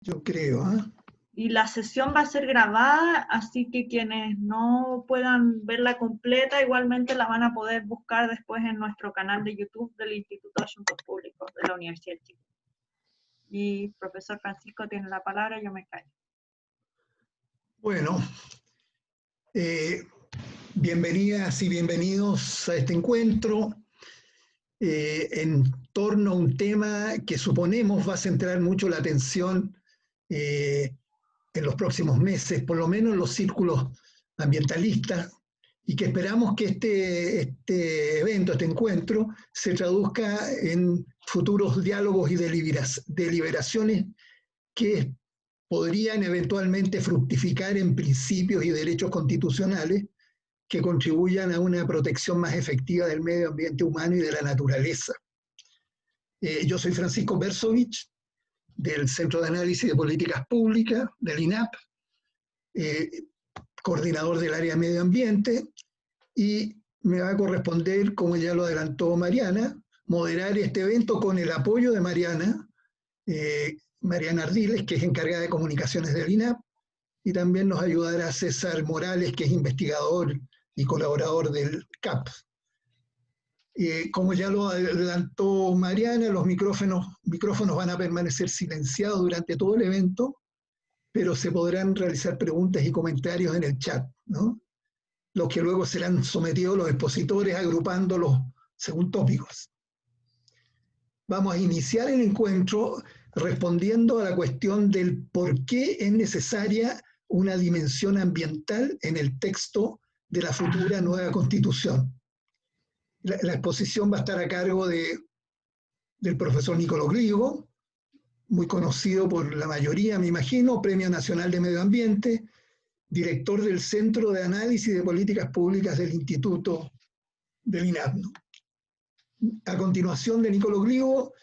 yo creo, ¿ah? Y la sesión va a ser grabada, así que quienes no puedan verla completa, igualmente la van a poder buscar después en nuestro canal de YouTube del Instituto de Asuntos Públicos de la Universidad de Chile. Y profesor Francisco tiene la palabra, yo me callo. Bueno, eh, bienvenidas y bienvenidos a este encuentro en torno a un tema que suponemos va a centrar mucho la atención en los próximos meses, por lo menos en los círculos ambientalistas, y que esperamos que este evento, este encuentro, se traduzca en futuros diálogos y deliberaciones que podrían eventualmente fructificar en principios y derechos constitucionales que contribuyan a una protección más efectiva del medio ambiente humano y de la naturaleza. Yo soy Francisco Bersovich, del Centro de Análisis de Políticas Públicas, del INAP, coordinador del área de medio ambiente, y me va a corresponder, como ya lo adelantó Mariana, moderar este evento con el apoyo de Mariana Ardiles, que es encargada de comunicaciones del INAP, y también nos ayudará César Morales, que es investigador y colaborador del CAP. Como ya lo adelantó Mariana, los micrófonos van a permanecer silenciados durante todo el evento, pero se podrán realizar preguntas y comentarios en el chat, ¿no? Los que luego serán sometidos los expositores agrupándolos según tópicos. Vamos a iniciar el encuentro respondiendo a la cuestión del por qué es necesaria una dimensión ambiental en el texto de la futura nueva Constitución. La exposición va a estar a cargo del profesor Niccolò Grigo, muy conocido por la mayoría, me imagino, Premio Nacional de Medio Ambiente, director del Centro de Análisis de Políticas Públicas del Instituto del INAP. A continuación de Niccolò Grigo,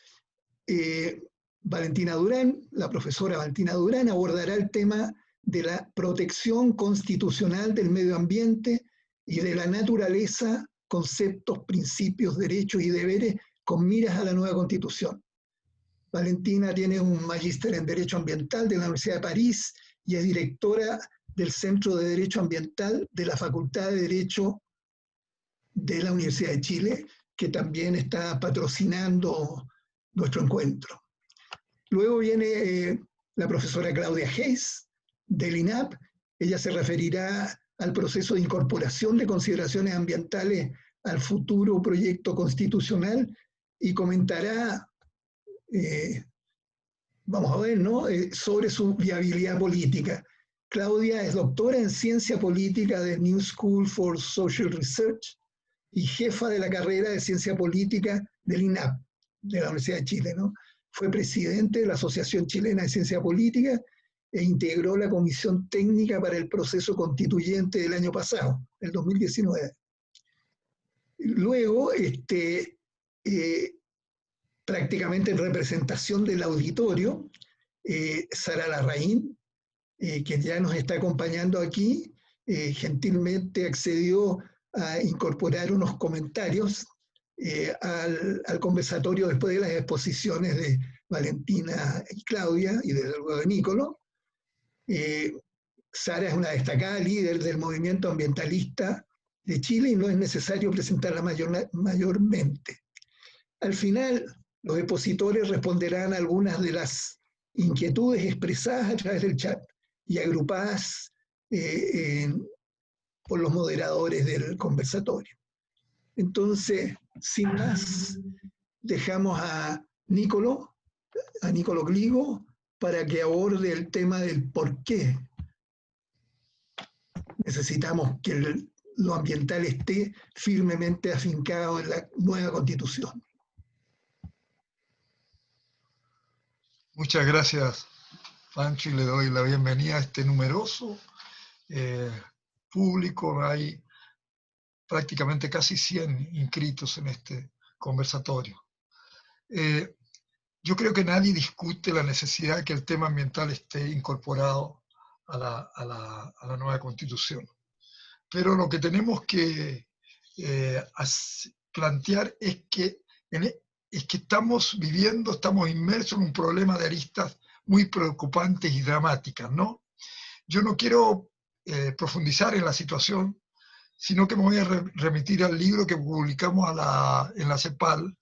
Valentina Durán, la profesora Valentina Durán, abordará el tema de la protección constitucional del medio ambiente y de la naturaleza, conceptos, principios, derechos y deberes con miras a la nueva Constitución. Valentina tiene un magíster en Derecho Ambiental de la Universidad de París y es directora del Centro de Derecho Ambiental de la Facultad de Derecho de la Universidad de Chile, que también está patrocinando nuestro encuentro. Luego viene la profesora Claudia Hayes, del INAP. Ella se referirá al proceso de incorporación de consideraciones ambientales al futuro proyecto constitucional y comentará, vamos a ver, ¿no?, sobre su viabilidad política. Claudia es doctora en Ciencia Política de New School for Social Research y jefa de la carrera de Ciencia Política del INAP, de la Universidad de Chile, ¿no? Fue presidente de la Asociación Chilena de Ciencia Política e integró la Comisión Técnica para el Proceso Constituyente del año pasado, el 2019. Luego, prácticamente en representación del auditorio, Sara Larraín, quien ya nos está acompañando aquí, gentilmente accedió a incorporar unos comentarios al conversatorio después de las exposiciones de Valentina y Claudia y desde luego de Niccolò. Sara es una destacada líder del movimiento ambientalista de Chile y no es necesario presentarla mayormente. Al final, los expositores responderán a algunas de las inquietudes expresadas a través del chat y agrupadas por los moderadores del conversatorio. Entonces, sin más, dejamos a Niccolò Grigo, para que aborde el tema del por qué necesitamos que lo ambiental esté firmemente afincado en la nueva Constitución. Muchas gracias, Pancho, y le doy la bienvenida a este numeroso público. Hay prácticamente casi 100 inscritos en este conversatorio. Yo creo que nadie discute la necesidad de que el tema ambiental esté incorporado a la nueva Constitución. Pero lo que tenemos que plantear es que estamos inmersos en un problema de aristas muy preocupantes y dramáticas, ¿no? Yo no quiero profundizar en la situación, sino que me voy a remitir al libro que publicamos en la CEPAL.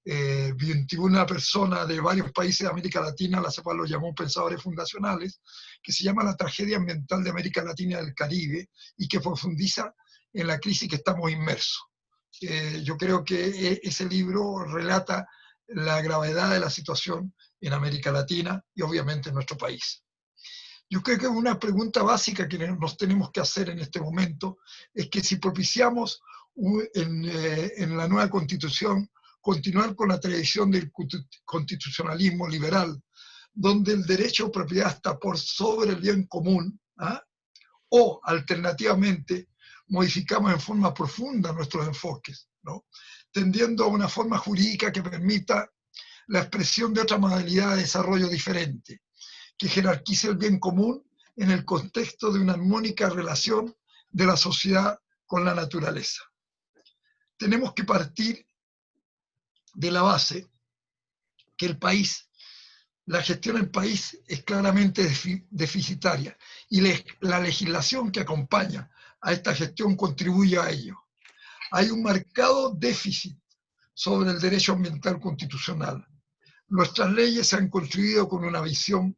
21 personas de varios países de América Latina, la CEPAL lo llamó Pensadores Fundacionales, que se llama La tragedia ambiental de América Latina y del Caribe, y que profundiza en la crisis que estamos inmersos. Yo creo que ese libro relata la gravedad de la situación en América Latina y obviamente en nuestro país. Yo creo que una pregunta básica que nos tenemos que hacer en este momento es que si propiciamos en la nueva Constitución continuar con la tradición del constitucionalismo liberal, donde el derecho a propiedad está por sobre el bien común, ¿ah? O alternativamente modificamos en forma profunda nuestros enfoques, ¿no? Tendiendo a una forma jurídica que permita la expresión de otra modalidad de desarrollo diferente, que jerarquice el bien común en el contexto de una armónica relación de la sociedad con la naturaleza. Tenemos que partir de la base que el país, la gestión del país es claramente deficitaria y la legislación que acompaña a esta gestión contribuye a ello. Hay un marcado déficit sobre el derecho ambiental constitucional. Nuestras leyes se han construido con una visión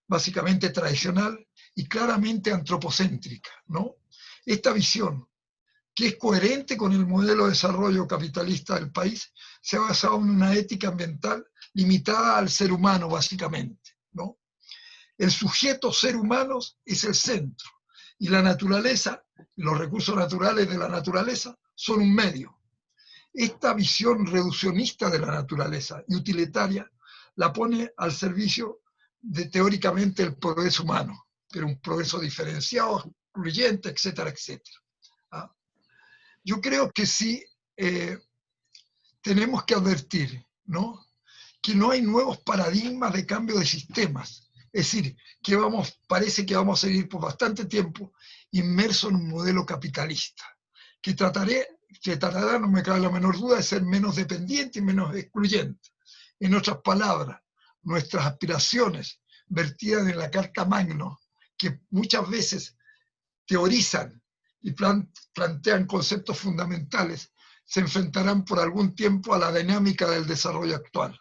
básicamente tradicional y claramente antropocéntrica, ¿no? Esta visión, que es coherente con el modelo de desarrollo capitalista del país, se ha basado en una ética ambiental limitada al ser humano, básicamente, ¿no? El sujeto ser humano es el centro, y la naturaleza, los recursos naturales de la naturaleza, son un medio. Esta visión reduccionista de la naturaleza y utilitaria la pone al servicio de teóricamente el progreso humano, pero un progreso diferenciado, excluyente, etcétera, etcétera. ¿Ah? Yo creo que sí tenemos que advertir, ¿no?, que no hay nuevos paradigmas de cambio de sistemas. Es decir, que parece que vamos a seguir por bastante tiempo inmersos en un modelo capitalista, que tratará, no me cabe la menor duda, de ser menos dependiente y menos excluyente. En otras palabras, nuestras aspiraciones vertidas en la Carta Magna, que muchas veces teorizan y plantean conceptos fundamentales, se enfrentarán por algún tiempo a la dinámica del desarrollo actual.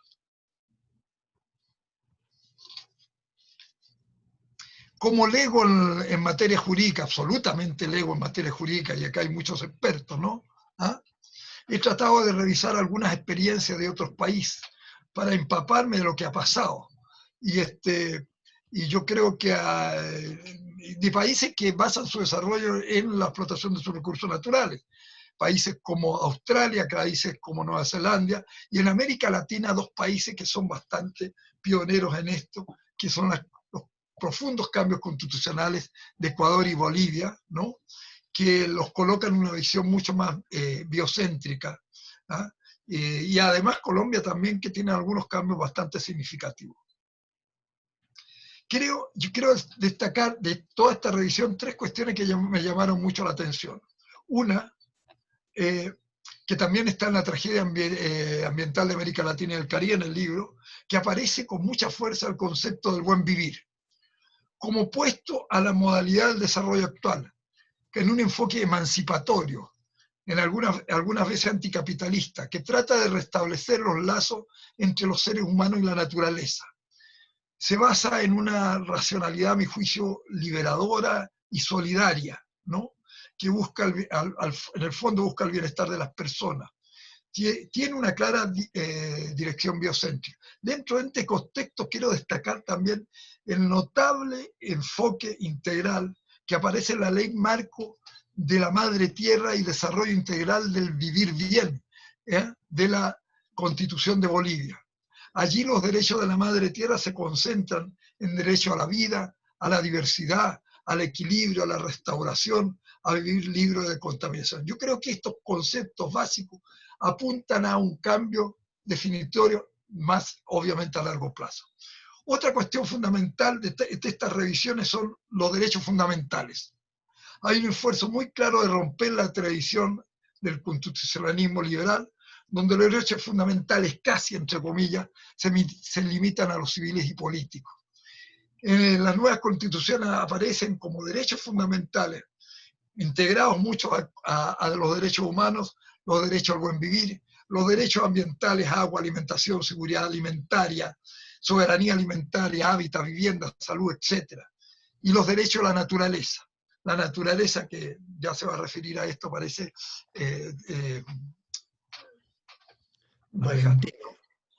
Como lego en materia jurídica, absolutamente lego en materia jurídica, y acá hay muchos expertos, ¿no? ¿Ah? He tratado de revisar algunas experiencias de otros países para empaparme de lo que ha pasado. Y yo creo que de países que basan su desarrollo en la explotación de sus recursos naturales. Países como Australia, países como Nueva Zelanda, y en América Latina 2 países que son bastante pioneros en esto, que son los profundos cambios constitucionales de Ecuador y Bolivia, ¿no?, que los colocan en una visión mucho más biocéntrica, ¿ah? Y además Colombia también, que tiene algunos cambios bastante significativos. Yo quiero destacar de toda esta revisión 3 cuestiones que me llamaron mucho la atención. Una, que también está en la tragedia ambiental de América Latina y del Caribe, en el libro, que aparece con mucha fuerza el concepto del buen vivir, como opuesto a la modalidad del desarrollo actual, que en un enfoque emancipatorio, en algunas veces anticapitalista, que trata de restablecer los lazos entre los seres humanos y la naturaleza. Se basa en una racionalidad, a mi juicio, liberadora y solidaria, ¿no?, que busca, en el fondo busca el bienestar de las personas. Tiene una clara dirección biocéntrica. Dentro de este contexto quiero destacar también el notable enfoque integral que aparece en la ley marco de la madre tierra y desarrollo integral del vivir bien, de la Constitución de Bolivia. Allí los derechos de la madre tierra se concentran en derecho a la vida, a la diversidad, al equilibrio, a la restauración, a vivir libre de contaminación. Yo creo que estos conceptos básicos apuntan a un cambio definitorio, más obviamente a largo plazo. Otra cuestión fundamental de estas revisiones son los derechos fundamentales. Hay un esfuerzo muy claro de romper la tradición del constitucionalismo liberal, donde los derechos fundamentales, casi entre comillas, se limitan a los civiles y políticos. Las nuevas constituciones aparecen como derechos fundamentales, integrados mucho a los derechos humanos, los derechos al buen vivir, los derechos ambientales, agua, alimentación, seguridad alimentaria, soberanía alimentaria, hábitat, vivienda, salud, etc. Y los derechos a la naturaleza. La naturaleza, que ya se va a referir a esto, parece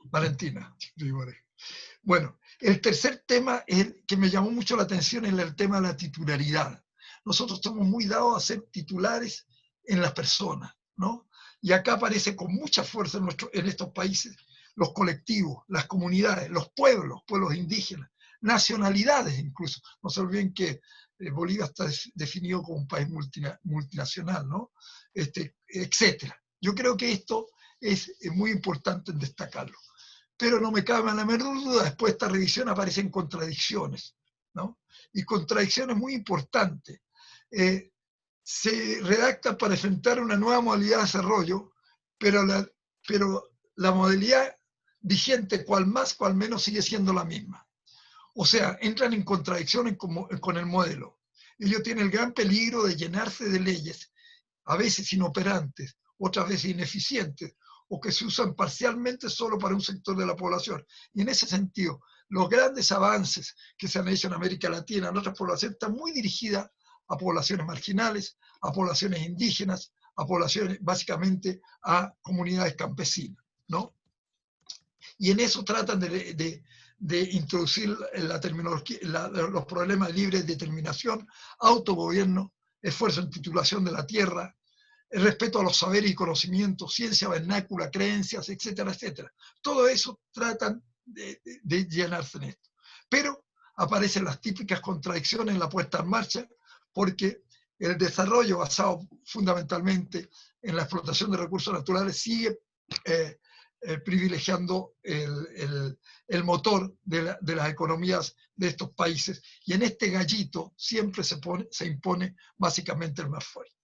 Valentina. Bueno, el tercer tema que me llamó mucho la atención es el tema de la titularidad. Nosotros estamos muy dados a ser titulares en las personas, ¿no? Y acá aparece con mucha fuerza en estos países los colectivos, las comunidades, los pueblos indígenas, nacionalidades incluso. No se olviden que Bolivia está definido como un país multinacional, ¿no? Etcétera. Yo creo que esto es muy importante en destacarlo. Pero no me cabe la menor duda, después de esta revisión aparecen contradicciones, ¿no? Y contradicciones muy importantes. Se redacta para enfrentar una nueva modalidad de desarrollo, pero la modalidad vigente, cual más, cual menos, sigue siendo la misma. O sea, entran en contradicciones con el modelo. Ello tiene el gran peligro de llenarse de leyes, a veces inoperantes, otras veces ineficientes, o que se usan parcialmente solo para un sector de la población. Y en ese sentido, los grandes avances que se han hecho en América Latina, en otras poblaciones, están muy dirigidas a poblaciones marginales, a poblaciones indígenas, a poblaciones, básicamente, a comunidades campesinas, ¿no? Y en eso tratan de introducir la terminología, los problemas de libre determinación, autogobierno, esfuerzo en titulación de la tierra, el respeto a los saberes y conocimientos, ciencia vernácula, creencias, etcétera, etcétera. Todo eso tratan de llenarse en esto. Pero aparecen las típicas contradicciones en la puesta en marcha, porque el desarrollo basado fundamentalmente en la explotación de recursos naturales sigue privilegiando el motor de las economías de estos países, y en este gallito siempre se impone básicamente el más fuerte.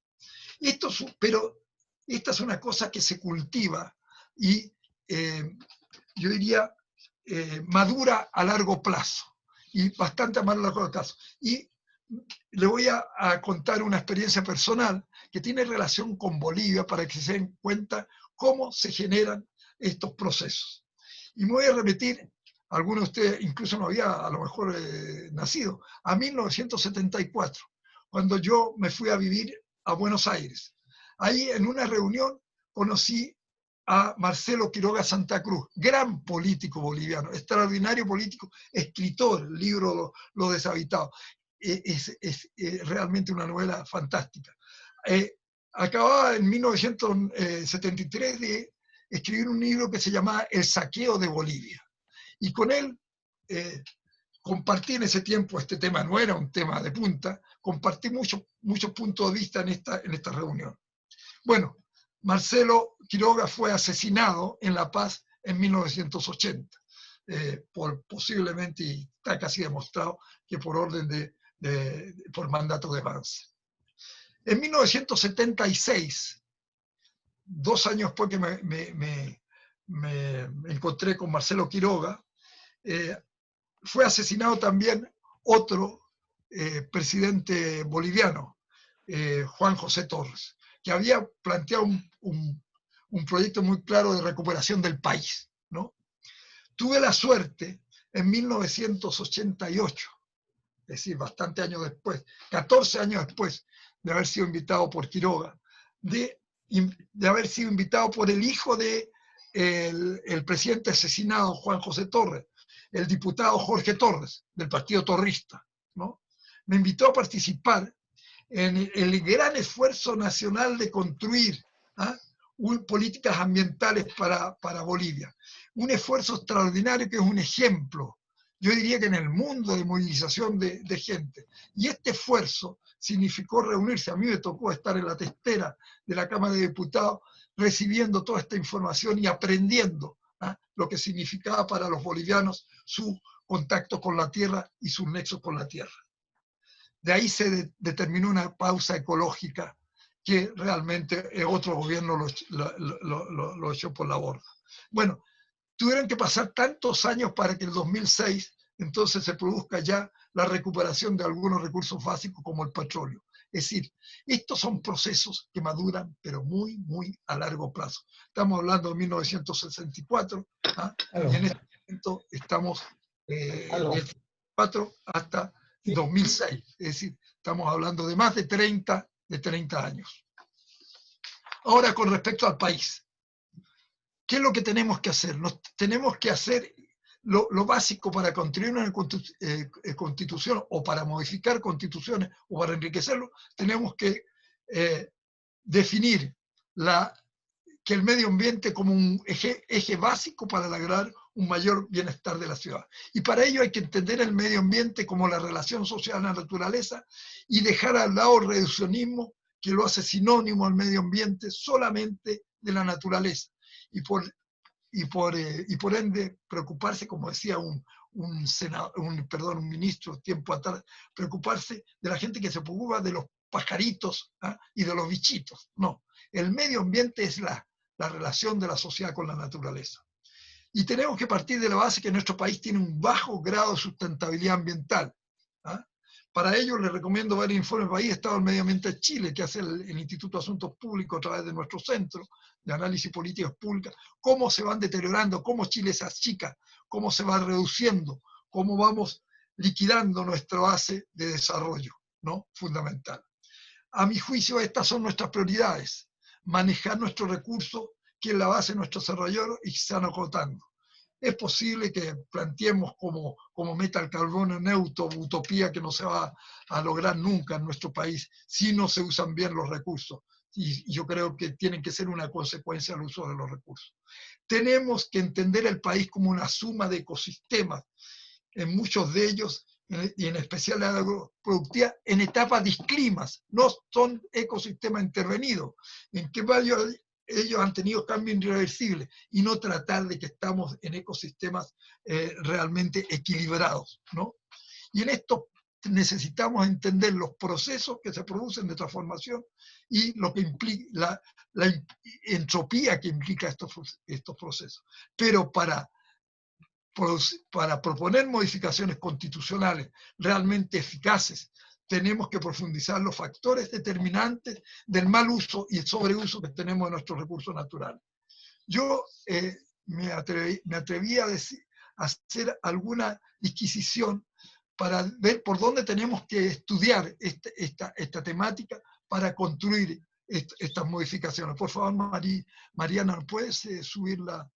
Pero esta es una cosa que se cultiva y yo diría madura a largo plazo, y bastante a más largo plazo. Y le voy a contar una experiencia personal que tiene relación con Bolivia para que se den cuenta cómo se generan estos procesos. Y me voy a remitir, algunos de ustedes incluso no había a lo mejor nacido, a 1974, cuando yo me fui a vivir a Buenos Aires. Ahí en una reunión conocí a Marcelo Quiroga Santa Cruz, gran político boliviano, extraordinario político, escritor, el libro Los Deshabitados. Es realmente una novela fantástica. Acababa en 1973 de escribir un libro que se llamaba El saqueo de Bolivia. Y con él compartí en ese tiempo, este tema no era un tema de punta, compartí muchos puntos de vista en esta reunión. Bueno, Marcelo Quiroga fue asesinado en La Paz en 1980, posiblemente, y está casi demostrado, que por orden por mandato de Vance. En 1976, 2 años después que me encontré con Marcelo Quiroga, fue asesinado también otro presidente boliviano, Juan José Torres, que había planteado un proyecto muy claro de recuperación del país, ¿no? Tuve la suerte en 1988, es decir, bastante años después, 14 años después de haber sido invitado por Quiroga, de haber sido invitado por el hijo del presidente asesinado, Juan José Torres, el diputado Jorge Torres, del Partido Torrista, ¿no? Me invitó a participar en el gran esfuerzo nacional de construir políticas ambientales para Bolivia. Un esfuerzo extraordinario que es un ejemplo, yo diría que en el mundo, de movilización de gente. Y este esfuerzo significó reunirse. A mí me tocó estar en la testera de la Cámara de Diputados recibiendo toda esta información y aprendiendo lo que significaba para los bolivianos su contacto con la tierra y sus nexos con la tierra. De ahí se determinó una pausa ecológica que realmente otro gobierno lo echó por la borda. Bueno, tuvieron que pasar tantos años para que en el 2006 entonces se produzca ya la recuperación de algunos recursos básicos como el petróleo. Es decir, estos son procesos que maduran, pero muy, muy a largo plazo. Estamos hablando de 1964, ¿ah? Y en este momento estamos del 64 hasta 2006. Es decir, estamos hablando de más de 30 años. Ahora, con respecto al país, ¿qué es lo que tenemos que hacer? Tenemos que hacer lo básico para construir una constitución o para modificar constituciones o para enriquecerlo. Tenemos que definir que el medio ambiente como un eje básico para lograr un mayor bienestar de la ciudad. Y para ello hay que entender el medio ambiente como la relación social a la naturaleza y dejar al lado el reduccionismo que lo hace sinónimo al medio ambiente solamente de la naturaleza. Y por ende preocuparse, como decía un ministro tiempo atrás, preocuparse de la gente que se preocupa de los pajaritos, ¿ah? Y de los bichitos. No, el medio ambiente es la relación de la sociedad con la naturaleza. Y tenemos que partir de la base que nuestro país tiene un bajo grado de sustentabilidad ambiental, ¿ah? Para ello les recomiendo ver el informe País, Estado del Medio Ambiente de Chile, que hace el Instituto de Asuntos Públicos a través de nuestro centro de análisis de políticas públicas, cómo se van deteriorando, cómo Chile se achica, cómo se va reduciendo, cómo vamos liquidando nuestra base de desarrollo, ¿no? Fundamental. A mi juicio, estas son nuestras prioridades. Manejar nuestros recursos, que es la base de nuestro desarrollo, y se van agotando. Es posible que planteemos como meta el carbono neutro, utopía que no se va a lograr nunca en nuestro país si no se usan bien los recursos. Y yo creo que tienen que ser una consecuencia del uso de los recursos. Tenemos que entender el país como una suma de ecosistemas, en muchos de ellos, y en especial la agroproductividad, en etapas disclimas, no son ecosistemas intervenidos, en que ellos han tenido cambios irreversibles, y no tratar de que estamos en ecosistemas realmente equilibrados, ¿no? Y en esto necesitamos entender los procesos que se producen de transformación y lo que implica la entropía que implica estos procesos. Pero para proponer modificaciones constitucionales realmente eficaces, tenemos que profundizar los factores determinantes del mal uso y el sobreuso que tenemos de nuestros recursos naturales. Yo me atreví a hacer alguna disquisición para ver por dónde tenemos que estudiar esta temática para construir estas modificaciones. Por favor, Mariana, ¿puedes subirla?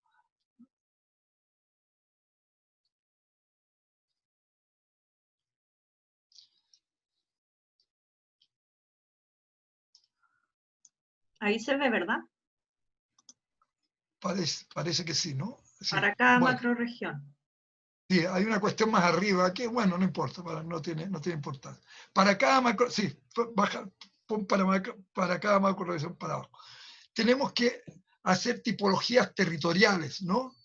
Ahí se ve, ¿verdad? Parece que sí, ¿no? Sí. Para cada macrorregión. Sí, hay una cuestión más arriba que, bueno, no importa, no tiene importancia. Para cada macro, sí, pon para cada macrorregión para abajo. Tenemos que hacer tipologías territoriales, ¿no?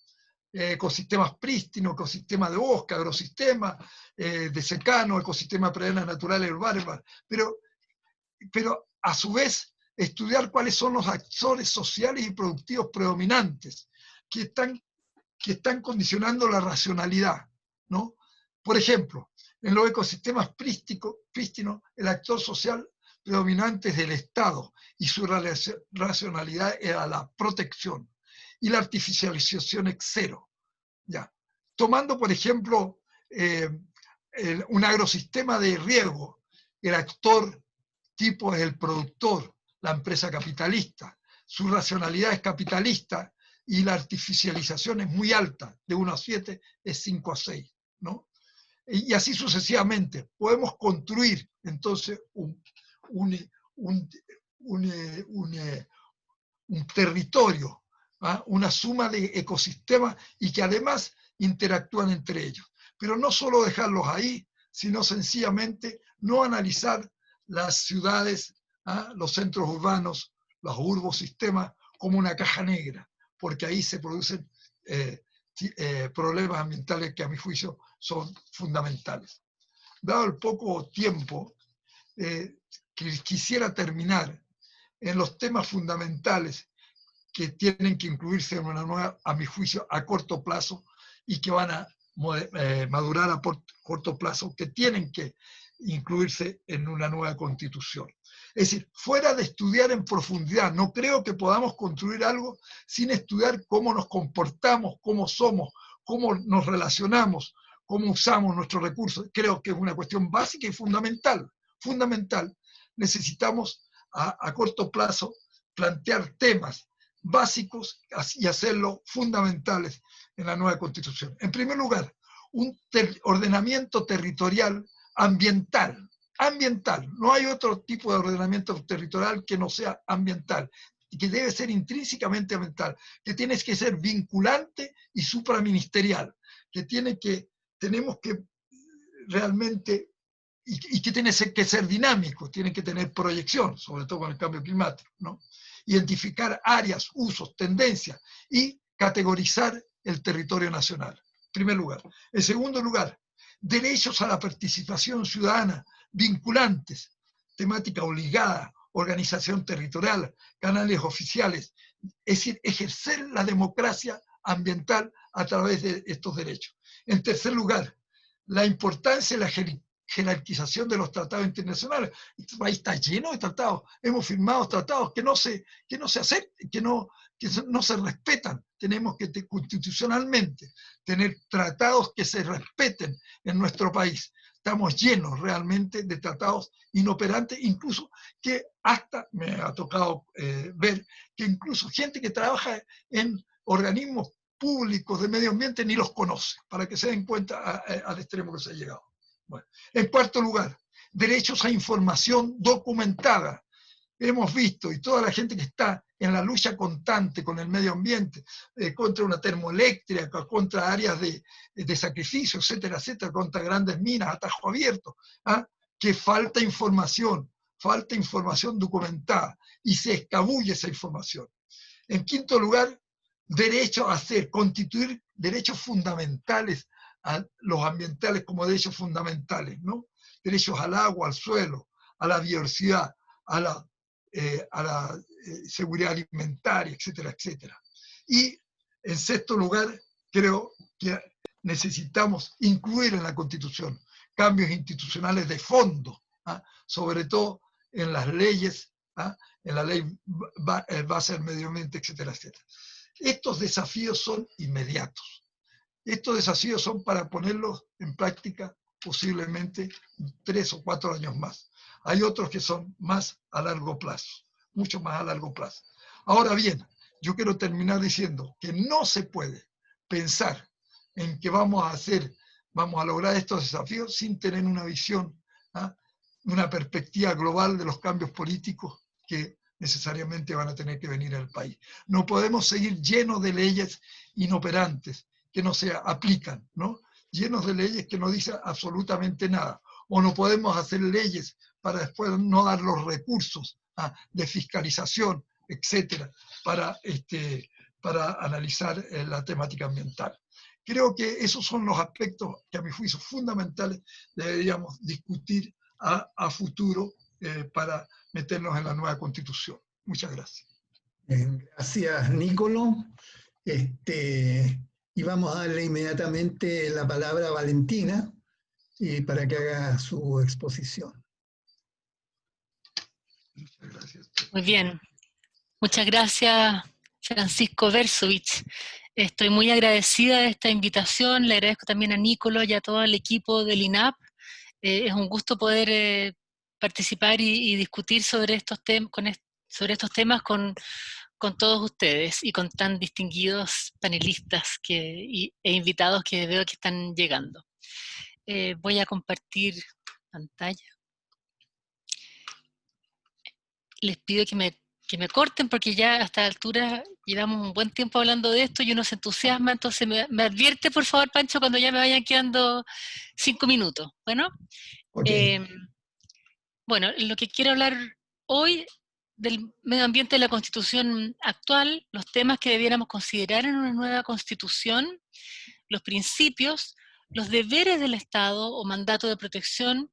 Ecosistemas prístinos, ecosistemas de bosque, agrosistemas, de secano, ecosistemas praderas naturales urbanas, pero a su vez estudiar cuáles son los actores sociales y productivos predominantes que están condicionando la racionalidad, ¿no? Por ejemplo, en los ecosistemas prístinos, el actor social predominante es el Estado y su racionalidad era la protección y la artificialización es cero. Ya. Tomando, por ejemplo, un agrosistema de riego, el actor tipo es el productor, la empresa capitalista, su racionalidad es capitalista y la artificialización es muy alta, de 1 a 7 es 5 a 6, ¿no? Y así sucesivamente. Podemos construir entonces un territorio, ¿ah? Una suma de ecosistemas y que además interactúan entre ellos. Pero no solo dejarlos ahí, sino sencillamente no analizar las ciudades, ¿ah? Los centros urbanos, los urbosistemas como una caja negra, porque ahí se producen problemas ambientales que a mi juicio son fundamentales. Dado el poco tiempo, quisiera terminar en los temas fundamentales que tienen que incluirse en una nueva, a mi juicio, a corto plazo y que van a madurar a corto plazo, que tienen que incluirse en una nueva constitución. Es decir, fuera de estudiar en profundidad, no creo que podamos construir algo sin estudiar cómo nos comportamos, cómo somos, cómo nos relacionamos, cómo usamos nuestros recursos. Creo que es una cuestión básica y fundamental. Fundamental. Necesitamos a corto plazo plantear temas básicos y hacerlo fundamentales en la nueva Constitución. En primer lugar, un ordenamiento territorial ambiental. Ambiental. No hay otro tipo de ordenamiento territorial que no sea ambiental y que debe ser intrínsecamente ambiental, que tiene que ser vinculante y supraministerial, que tenemos que realmente, y que tiene que ser dinámico, tiene que tener proyección, sobre todo con el cambio climático, ¿no? Identificar áreas, usos, tendencias y categorizar el territorio nacional, en primer lugar. En segundo lugar, derechos a la participación ciudadana, vinculantes, temática obligada, organización territorial, canales oficiales, es decir, ejercer la democracia ambiental a través de estos derechos. En tercer lugar, la importancia de la jerarquización de los tratados internacionales. Este país está lleno de tratados. Hemos firmado tratados que no se aceptan, que no se respetan. Tenemos que constitucionalmente tener tratados que se respeten en nuestro país. Estamos llenos realmente de tratados inoperantes, incluso que hasta me ha tocado ver que incluso gente que trabaja en organismos públicos de medio ambiente ni los conoce, para que se den cuenta al extremo que se ha llegado. Bueno. En cuarto lugar, derechos a información documentada. Hemos visto, y toda la gente que está en la lucha constante con el medio ambiente, contra una termoeléctrica, contra áreas de sacrificio, etcétera, etcétera, contra grandes minas, atajo abierto, que falta información documentada, y se escabulle esa información. En quinto lugar, derecho a constituir derechos fundamentales, a los ambientales como derechos fundamentales, ¿no? Derechos al agua, al suelo, a la biodiversidad, a la seguridad alimentaria, etcétera, etcétera. Y en sexto lugar, creo que necesitamos incluir en la Constitución cambios institucionales de fondo, sobre todo en las leyes, en la ley base del medio ambiente, etcétera, etcétera. Estos desafíos son inmediatos. Estos desafíos son para ponerlos en práctica posiblemente 3 o 4 años más. Hay otros que son más a largo plazo, mucho más a largo plazo. Ahora bien, yo quiero terminar diciendo que no se puede pensar en que vamos a lograr estos desafíos sin tener una visión, una perspectiva global de los cambios políticos que necesariamente van a tener que venir al país. No podemos seguir llenos de leyes inoperantes que no se aplican, ¿no? Llenos de leyes que no dicen absolutamente nada. O no podemos hacer leyes para después no dar los recursos de fiscalización, etcétera, para analizar la temática ambiental. Creo que esos son los aspectos que a mi juicio fundamentales deberíamos discutir a futuro para meternos en la nueva Constitución. Muchas gracias. Gracias, Nicolo. Y vamos a darle inmediatamente la palabra a Valentina para que haga su exposición. Muchas gracias. Muy bien. Muchas gracias, Francisco Versovich. Estoy muy agradecida de esta invitación. Le agradezco también a Nicolo y a todo el equipo del INAP. Es un gusto poder participar y discutir sobre estos temas con todos ustedes y con tan distinguidos panelistas e invitados que veo que están llegando. Voy a compartir pantalla. Les pido que me corten porque ya a esta altura llevamos un buen tiempo hablando de esto y uno se entusiasma, entonces me advierte por favor, Pancho, cuando ya me vayan quedando 5 minutos. Bueno, Okay. Bueno, lo que quiero hablar hoy del medio ambiente de la Constitución actual, los temas que debiéramos considerar en una nueva Constitución, los principios, los deberes del Estado o mandato de protección,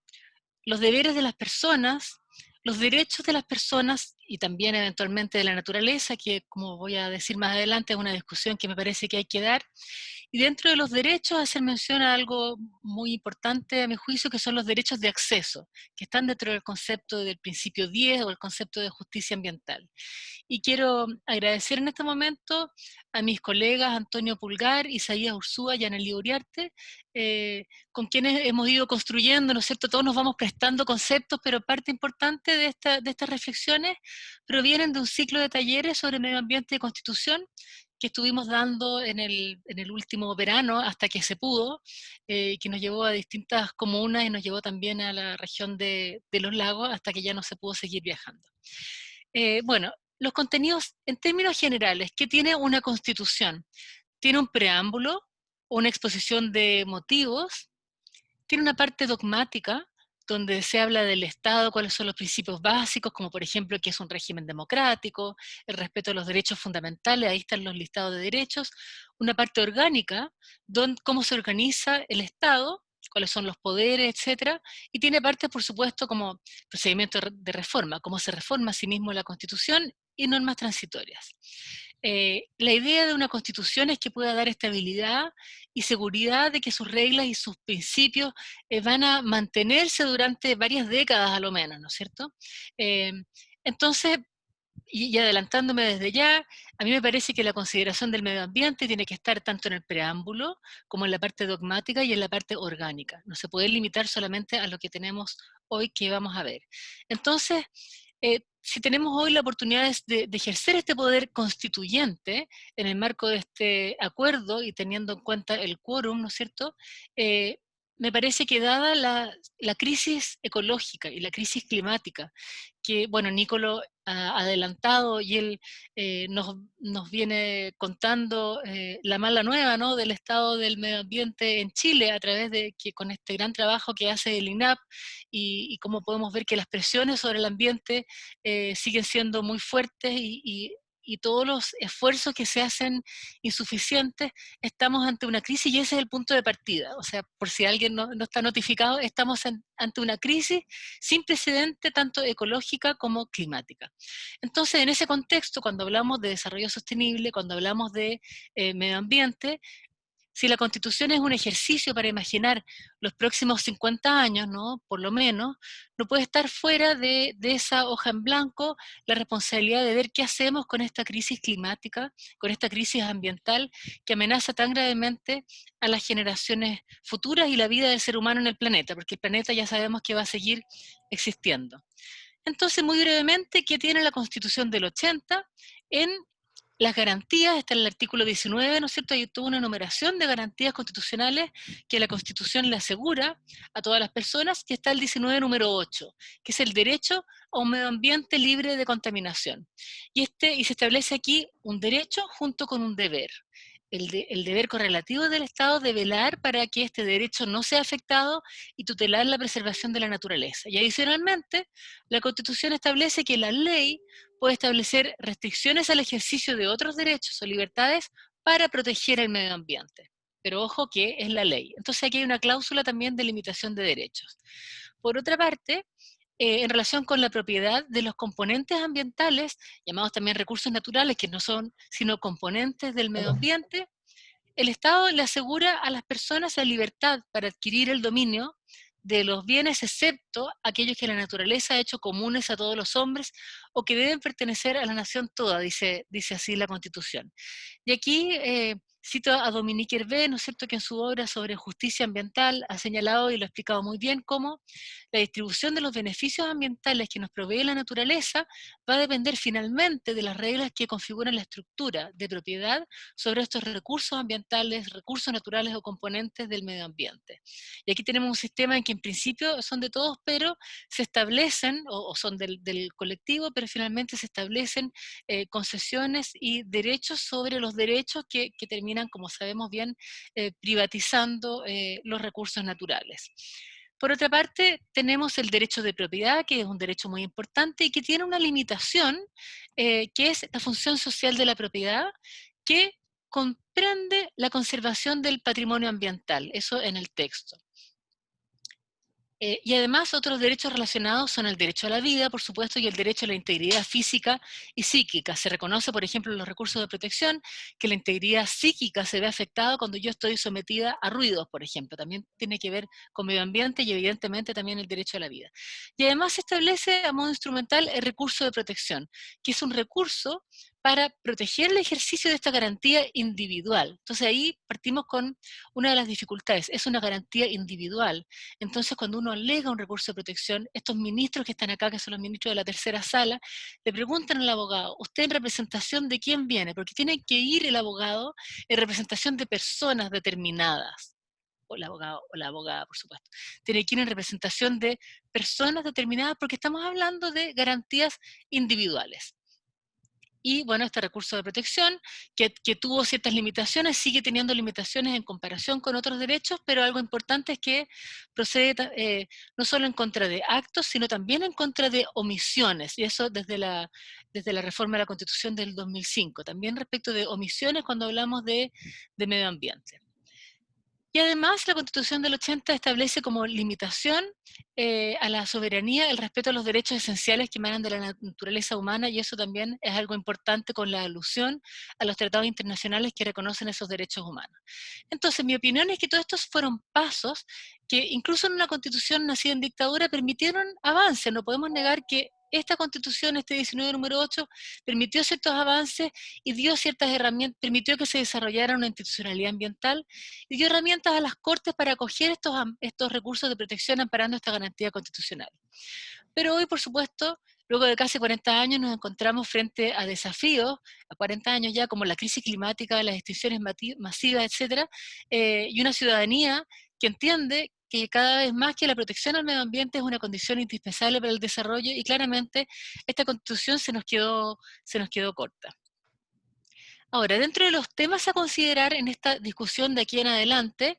los deberes de las personas, los derechos de las personas y también eventualmente de la naturaleza, que como voy a decir más adelante es una discusión que me parece que hay que dar, Y dentro de los derechos hacer mención a algo muy importante a mi juicio, que son los derechos de acceso, que están dentro del concepto del principio 10 o el concepto de justicia ambiental. Y quiero agradecer en este momento a mis colegas Antonio Pulgar, Isaías Ursúa y Anneli Uriarte, con quienes hemos ido construyendo, ¿no es cierto? Todos nos vamos prestando conceptos, pero parte importante de estas reflexiones provienen de un ciclo de talleres sobre medio ambiente y constitución que estuvimos dando en el último verano hasta que se pudo, que nos llevó a distintas comunas y nos llevó también a la región de los lagos hasta que ya no se pudo seguir viajando. Bueno, los contenidos en términos generales, ¿qué tiene una constitución? Tiene un preámbulo, una exposición de motivos, tiene una parte dogmática, donde se habla del Estado, cuáles son los principios básicos, como por ejemplo que es un régimen democrático, el respeto a los derechos fundamentales, ahí están los listados de derechos, una parte orgánica, cómo se organiza el Estado, cuáles son los poderes, etcétera, y tiene partes, por supuesto, como procedimiento de reforma, cómo se reforma a sí mismo la Constitución y normas transitorias. La idea de una Constitución es que pueda dar estabilidad y seguridad de que sus reglas y sus principios van a mantenerse durante varias décadas a lo menos, ¿no es cierto? Entonces, y adelantándome desde ya, a mí me parece que la consideración del medio ambiente tiene que estar tanto en el preámbulo como en la parte dogmática y en la parte orgánica. No se puede limitar solamente a lo que tenemos hoy que vamos a ver. Entonces, si tenemos hoy la oportunidad de ejercer este poder constituyente en el marco de este acuerdo y teniendo en cuenta el quórum, ¿no es cierto?, me parece que dada la crisis ecológica y la crisis climática, que, bueno, Nicolo ha adelantado y él nos viene contando la mala nueva, ¿no?, del estado del medio ambiente en Chile a través de que con este gran trabajo que hace el INAP y cómo podemos ver que las presiones sobre el ambiente siguen siendo muy fuertes y todos los esfuerzos que se hacen insuficientes, estamos ante una crisis y ese es el punto de partida. O sea, por si alguien no está notificado, estamos ante una crisis sin precedente, tanto ecológica como climática. Entonces, en ese contexto, cuando hablamos de desarrollo sostenible, cuando hablamos de medio ambiente, si la Constitución es un ejercicio para imaginar los próximos 50 años, ¿no?, por lo menos, no puede estar fuera de esa hoja en blanco la responsabilidad de ver qué hacemos con esta crisis climática, con esta crisis ambiental que amenaza tan gravemente a las generaciones futuras y la vida del ser humano en el planeta, porque el planeta ya sabemos que va a seguir existiendo. Entonces, muy brevemente, ¿qué tiene la Constitución del 80? En las garantías, está en el artículo 19, ¿no es cierto? Hay toda una enumeración de garantías constitucionales que la Constitución le asegura a todas las personas, y está el 19 número 8, que es el derecho a un medio ambiente libre de contaminación. Y se establece aquí un derecho junto con un deber. El deber correlativo del Estado de velar para que este derecho no sea afectado y tutelar la preservación de la naturaleza. Y adicionalmente, la Constitución establece que la ley puede establecer restricciones al ejercicio de otros derechos o libertades para proteger el medio ambiente. Pero ojo que es la ley. Entonces aquí hay una cláusula también de limitación de derechos. Por otra parte, en relación con la propiedad de los componentes ambientales, llamados también recursos naturales, que no son sino componentes del medio ambiente, el Estado le asegura a las personas la libertad para adquirir el dominio de los bienes, excepto aquellos que la naturaleza ha hecho comunes a todos los hombres o que deben pertenecer a la nación toda, dice así la Constitución. Y aquí cito a Dominique Hervé, ¿no es cierto?, que en su obra sobre justicia ambiental ha señalado y lo ha explicado muy bien cómo la distribución de los beneficios ambientales que nos provee la naturaleza va a depender finalmente de las reglas que configuran la estructura de propiedad sobre estos recursos ambientales, recursos naturales o componentes del medio ambiente. Y aquí tenemos un sistema en que en principio son de todos, pero se establecen, o son del colectivo, pero finalmente se establecen concesiones y derechos sobre los derechos que terminan, como sabemos bien, privatizando los recursos naturales. Por otra parte, tenemos el derecho de propiedad, que es un derecho muy importante y que tiene una limitación, que es la función social de la propiedad, que comprende la conservación del patrimonio ambiental, eso en el texto. Y además otros derechos relacionados son el derecho a la vida, por supuesto, y el derecho a la integridad física y psíquica. Se reconoce, por ejemplo, en los recursos de protección que la integridad psíquica se ve afectada cuando yo estoy sometida a ruidos, por ejemplo. También tiene que ver con medio ambiente y evidentemente también el derecho a la vida. Y además se establece a modo instrumental el recurso de protección, que es un recurso para proteger el ejercicio de esta garantía individual. Entonces ahí partimos con una de las dificultades, es una garantía individual. Entonces, cuando uno alega un recurso de protección, estos ministros que están acá, que son los ministros de la tercera sala, le preguntan al abogado, ¿usted en representación de quién viene? Porque tiene que ir el abogado en representación de personas determinadas, o el abogado o la abogada, por supuesto. Tiene que ir en representación de personas determinadas porque estamos hablando de garantías individuales. Y bueno, este recurso de protección, que tuvo ciertas limitaciones, sigue teniendo limitaciones en comparación con otros derechos, pero algo importante es que procede no solo en contra de actos, sino también en contra de omisiones, y eso desde la reforma de la Constitución del 2005, también respecto de omisiones cuando hablamos de medio ambiente. Y además la Constitución del 80 establece como limitación a la soberanía el respeto a los derechos esenciales que emanan de la naturaleza humana, y eso también es algo importante con la alusión a los tratados internacionales que reconocen esos derechos humanos. Entonces, mi opinión es que todos estos fueron pasos que incluso en una Constitución nacida en dictadura permitieron avance. No podemos negar que esta Constitución, este 19 número 8, permitió ciertos avances y dio ciertas herramientas, permitió que se desarrollara una institucionalidad ambiental y dio herramientas a las Cortes para acoger estos recursos de protección amparando esta garantía constitucional. Pero hoy, por supuesto, luego de casi 40 años nos encontramos frente a desafíos, a 40 años ya, como la crisis climática, las extinciones masivas, etc., y una ciudadanía que entiende que cada vez más que la protección al medio ambiente es una condición indispensable para el desarrollo, y claramente esta Constitución se nos quedó corta. Ahora, dentro de los temas a considerar en esta discusión de aquí en adelante,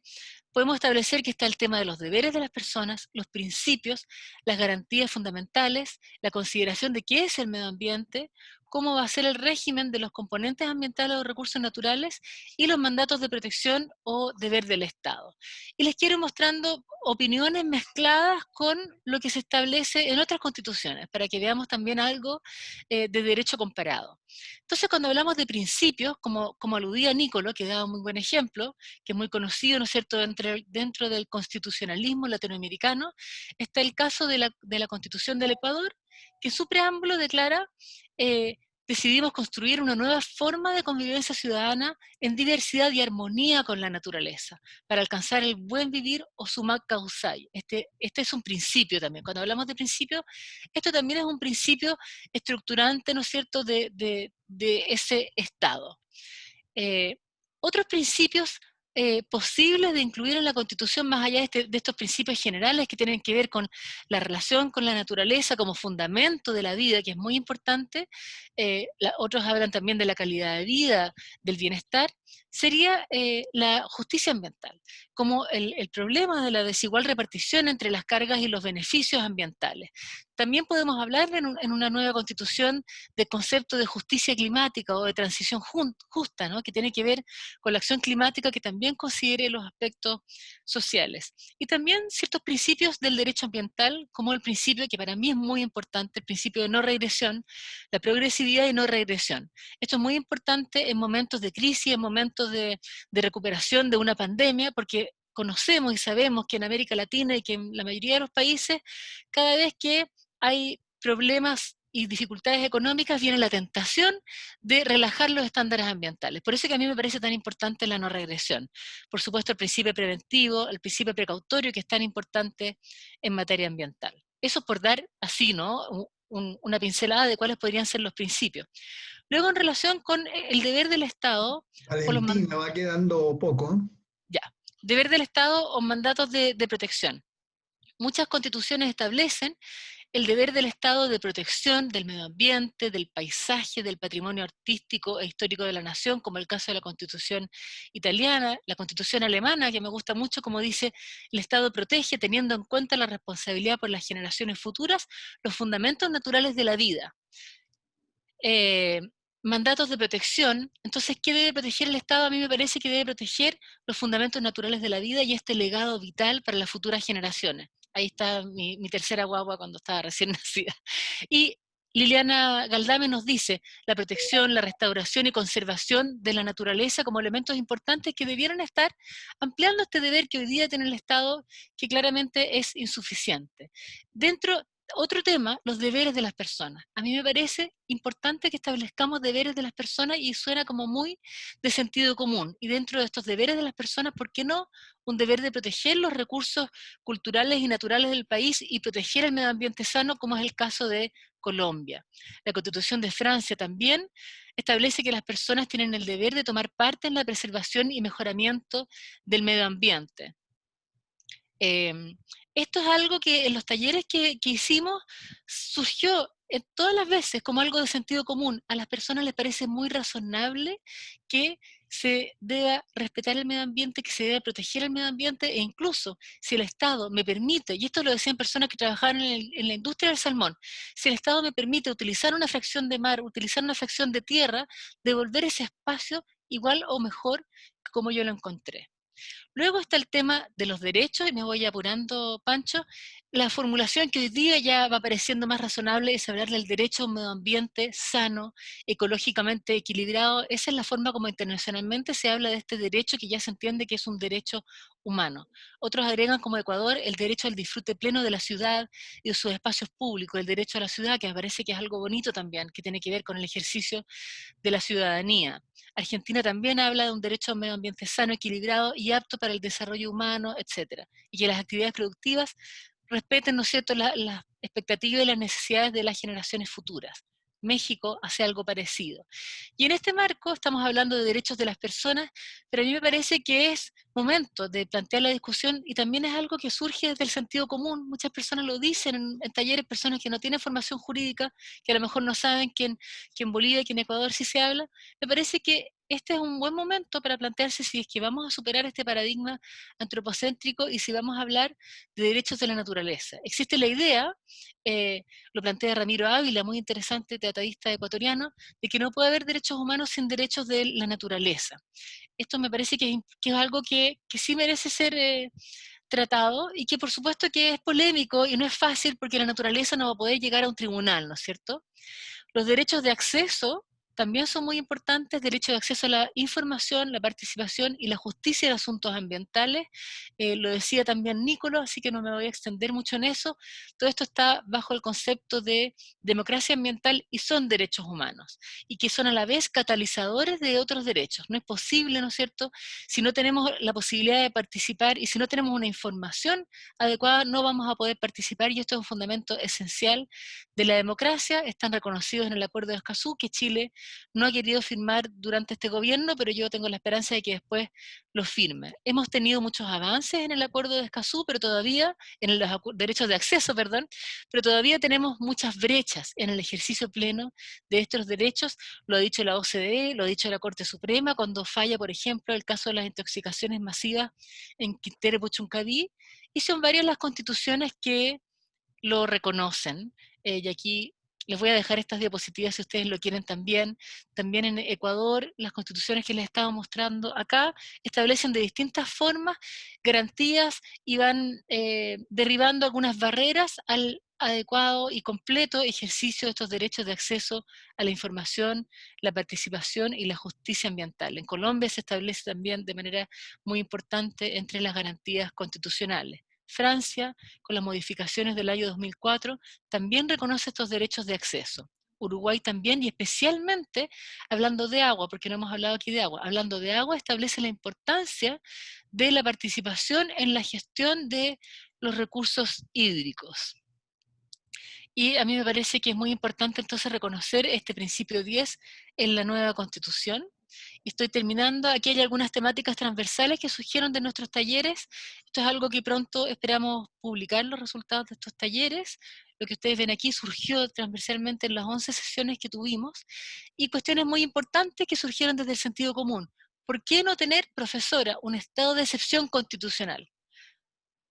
podemos establecer que está el tema de los deberes de las personas, los principios, las garantías fundamentales, la consideración de qué es el medio ambiente, cómo va a ser el régimen de los componentes ambientales o recursos naturales y los mandatos de protección o deber del Estado. Y les quiero ir mostrando opiniones mezcladas con lo que se establece en otras constituciones, para que veamos también algo de derecho comparado. Entonces, cuando hablamos de principios, como aludía Nicolo, que daba un muy buen ejemplo, que es muy conocido, ¿no es cierto?, dentro del constitucionalismo latinoamericano, está el caso de la Constitución del Ecuador, que en su preámbulo declara decidimos construir una nueva forma de convivencia ciudadana en diversidad y armonía con la naturaleza, para alcanzar el buen vivir o summa causai. Este es un principio también. Cuando hablamos de principio, esto también es un principio estructurante, ¿no es cierto?, de ese Estado. Otros principios posibles de incluir en la Constitución, más allá de estos principios generales que tienen que ver con la relación con la naturaleza como fundamento de la vida, que es muy importante, otros hablan también de la calidad de vida, del bienestar, sería la justicia ambiental, como el problema de la desigual repartición entre las cargas y los beneficios ambientales. También podemos hablar en una nueva Constitución del concepto de justicia climática o de transición justa, ¿no?, que tiene que ver con la acción climática que también considere los aspectos sociales. Y también ciertos principios del derecho ambiental, como el principio, que para mí es muy importante, el principio de no regresión, la progresividad y no regresión. Esto es muy importante en momentos de crisis, en momentos de recuperación de una pandemia, porque conocemos y sabemos que en América Latina y que en la mayoría de los países, cada vez que hay problemas y dificultades económicas, viene la tentación de relajar los estándares ambientales. Por eso que a mí me parece tan importante la no regresión. Por supuesto, el principio preventivo, el principio precautorio, que es tan importante en materia ambiental. Eso por dar así, ¿no?, una pincelada de cuáles podrían ser los principios. Luego, en relación con el deber del Estado... Valentín, me va quedando poco. Ya, deber del Estado o mandatos de protección. Muchas constituciones establecen el deber del Estado de protección del medio ambiente, del paisaje, del patrimonio artístico e histórico de la nación, como el caso de la Constitución italiana, la Constitución alemana, que me gusta mucho, como dice, el Estado protege, teniendo en cuenta la responsabilidad por las generaciones futuras, los fundamentos naturales de la vida. Mandatos de protección. Entonces, ¿qué debe proteger el Estado? A mí me parece que debe proteger los fundamentos naturales de la vida y este legado vital para las futuras generaciones. Ahí está mi tercera guagua cuando estaba recién nacida. Y Liliana Galdame nos dice, la protección, la restauración y conservación de la naturaleza como elementos importantes que debieran estar ampliando este deber que hoy día tiene el Estado, que claramente es insuficiente. Otro tema, los deberes de las personas. A mí me parece importante que establezcamos deberes de las personas y suena como muy de sentido común. Y dentro de estos deberes de las personas, ¿por qué no un deber de proteger los recursos culturales y naturales del país y proteger el medio ambiente sano, como es el caso de Colombia? La Constitución de Francia también establece que las personas tienen el deber de tomar parte en la preservación y mejoramiento del medio ambiente. Esto es algo que en los talleres que hicimos surgió en todas las veces como algo de sentido común. A las personas les parece muy razonable que se deba respetar el medio ambiente, que se debe proteger el medio ambiente, e incluso si el Estado me permite, y esto lo decían personas que trabajaban en la industria del salmón, si el Estado me permite utilizar una fracción de mar, utilizar una fracción de tierra, devolver ese espacio igual o mejor que como yo lo encontré. Luego está el tema de los derechos, y me voy apurando, Pancho. La formulación que hoy día ya va pareciendo más razonable es hablar del derecho a un medio ambiente sano, ecológicamente equilibrado. Esa es la forma como internacionalmente se habla de este derecho, que ya se entiende que es un derecho humano. Otros agregan, como Ecuador, el derecho al disfrute pleno de la ciudad y de sus espacios públicos, el derecho a la ciudad, que me parece que es algo bonito también, que tiene que ver con el ejercicio de la ciudadanía. Argentina también habla de un derecho a un medio ambiente sano, equilibrado y apto para el desarrollo humano, etc. Y que las actividades productivas respeten, ¿no es cierto?, las expectativas y las necesidades de las generaciones futuras. México hace algo parecido. Y en este marco estamos hablando de derechos de las personas, pero a mí me parece que es momento de plantear la discusión, y también es algo que surge desde el sentido común. Muchas personas lo dicen en talleres, personas que no tienen formación jurídica, que a lo mejor no saben que en Bolivia y que en Ecuador sí se habla. Me parece que este es un buen momento para plantearse si es que vamos a superar este paradigma antropocéntrico y si vamos a hablar de derechos de la naturaleza. Existe la idea, lo plantea Ramiro Ávila, muy interesante, tratadista ecuatoriano, de que no puede haber derechos humanos sin derechos de la naturaleza. Esto me parece que es algo que sí merece ser tratado, y que por supuesto que es polémico y no es fácil, porque la naturaleza no va a poder llegar a un tribunal, ¿no es cierto? Los derechos de acceso también son muy importantes: derecho de acceso a la información, la participación y la justicia de asuntos ambientales. Lo decía también Nicolò, así que no me voy a extender mucho en eso. Todo esto está bajo el concepto de democracia ambiental y son derechos humanos, y que son a la vez catalizadores de otros derechos. No es posible, ¿no es cierto?, si no tenemos la posibilidad de participar y si no tenemos una información adecuada, no vamos a poder participar, y esto es un fundamento esencial de la democracia. Están reconocidos en el Acuerdo de Escazú, que Chile no ha querido firmar durante este gobierno, pero yo tengo la esperanza de que después lo firme. Hemos tenido muchos avances en el Acuerdo de Escazú, pero todavía, en los derechos de acceso, perdón, pero todavía tenemos muchas brechas en el ejercicio pleno de estos derechos. Lo ha dicho la OCDE, lo ha dicho la Corte Suprema, cuando falla, por ejemplo, el caso de las intoxicaciones masivas en Quintero Puchuncaví, y son varias las constituciones que lo reconocen. Y aquí les voy a dejar estas diapositivas si ustedes lo quieren también. También en Ecuador, las constituciones que les estaba mostrando acá establecen de distintas formas garantías y van derribando algunas barreras al adecuado y completo ejercicio de estos derechos de acceso a la información, la participación y la justicia ambiental. En Colombia se establece también de manera muy importante entre las garantías constitucionales. Francia, con las modificaciones del año 2004, también reconoce estos derechos de acceso. Uruguay también, y especialmente hablando de agua, porque no hemos hablado aquí de agua, hablando de agua, establece la importancia de la participación en la gestión de los recursos hídricos. Y a mí me parece que es muy importante entonces reconocer este principio 10 en la nueva Constitución. Y estoy terminando. Aquí hay algunas temáticas transversales que surgieron de nuestros talleres. Esto es algo que pronto esperamos publicar, los resultados de estos talleres. Lo que ustedes ven aquí surgió transversalmente en las 11 sesiones que tuvimos, y cuestiones muy importantes que surgieron desde el sentido común. ¿Por qué no tener, profesora, un estado de excepción constitucional?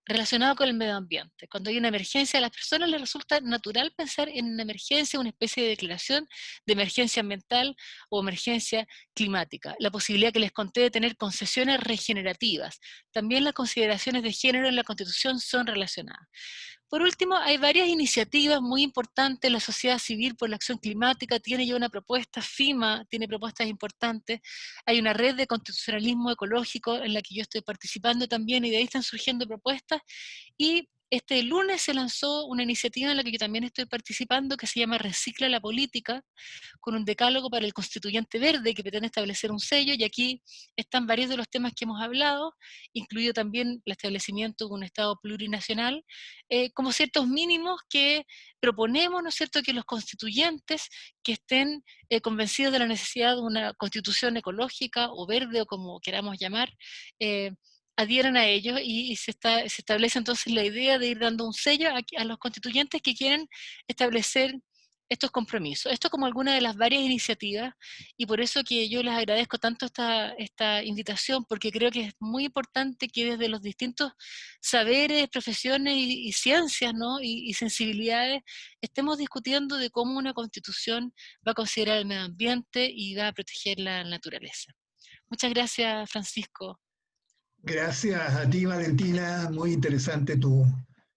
relacionado con el medio ambiente. Cuando hay una emergencia, a las personas les resulta natural pensar en una emergencia, una especie de declaración de emergencia ambiental o emergencia climática. La posibilidad que les conté de tener concesiones regenerativas. También las consideraciones de género en la Constitución son relacionadas. Por último, hay varias iniciativas muy importantes. La sociedad civil por la acción climática tiene ya una propuesta, FIMA tiene propuestas importantes, hay una red de constitucionalismo ecológico en la que yo estoy participando también, y de ahí están surgiendo propuestas, y este lunes se lanzó una iniciativa en la que yo también estoy participando, que se llama Recicla la Política, con un decálogo para el constituyente verde que pretende establecer un sello, y aquí están varios de los temas que hemos hablado, incluido también el establecimiento de un Estado plurinacional, como ciertos mínimos que proponemos, ¿no es cierto?, que los constituyentes que estén convencidos de la necesidad de una constitución ecológica o verde, o como queramos llamar, adhieran a ellos, y se establece entonces la idea de ir dando un sello a los constituyentes que quieren establecer estos compromisos. Esto como alguna de las varias iniciativas, y por eso que yo les agradezco tanto esta invitación, porque creo que es muy importante que desde los distintos saberes, profesiones y ciencias, ¿no?, y sensibilidades, estemos discutiendo de cómo una constitución va a considerar el medio ambiente y va a proteger la naturaleza. Muchas gracias, Francisco. Gracias a ti, Valentina, muy interesante tu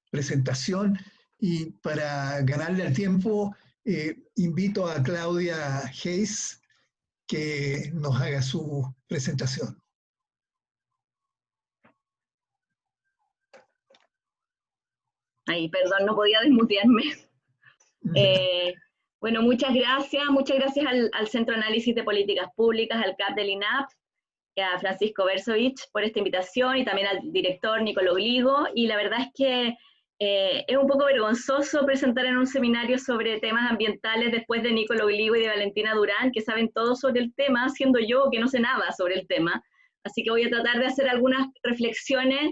presentación. Y para ganarle al tiempo, invito a Claudia Hayes que nos haga su presentación. Ay, perdón, no podía desmutearme. Bueno, muchas gracias al Centro de Análisis de Políticas Públicas, al CAP del INAP, a Francisco Versovich por esta invitación, y también al director Nicolo Gligo. Y la verdad es que es un poco vergonzoso presentar en un seminario sobre temas ambientales después de Nicolo Gligo y de Valentina Durán, que saben todo sobre el tema, siendo yo que no sé nada sobre el tema. Así que voy a tratar de hacer algunas reflexiones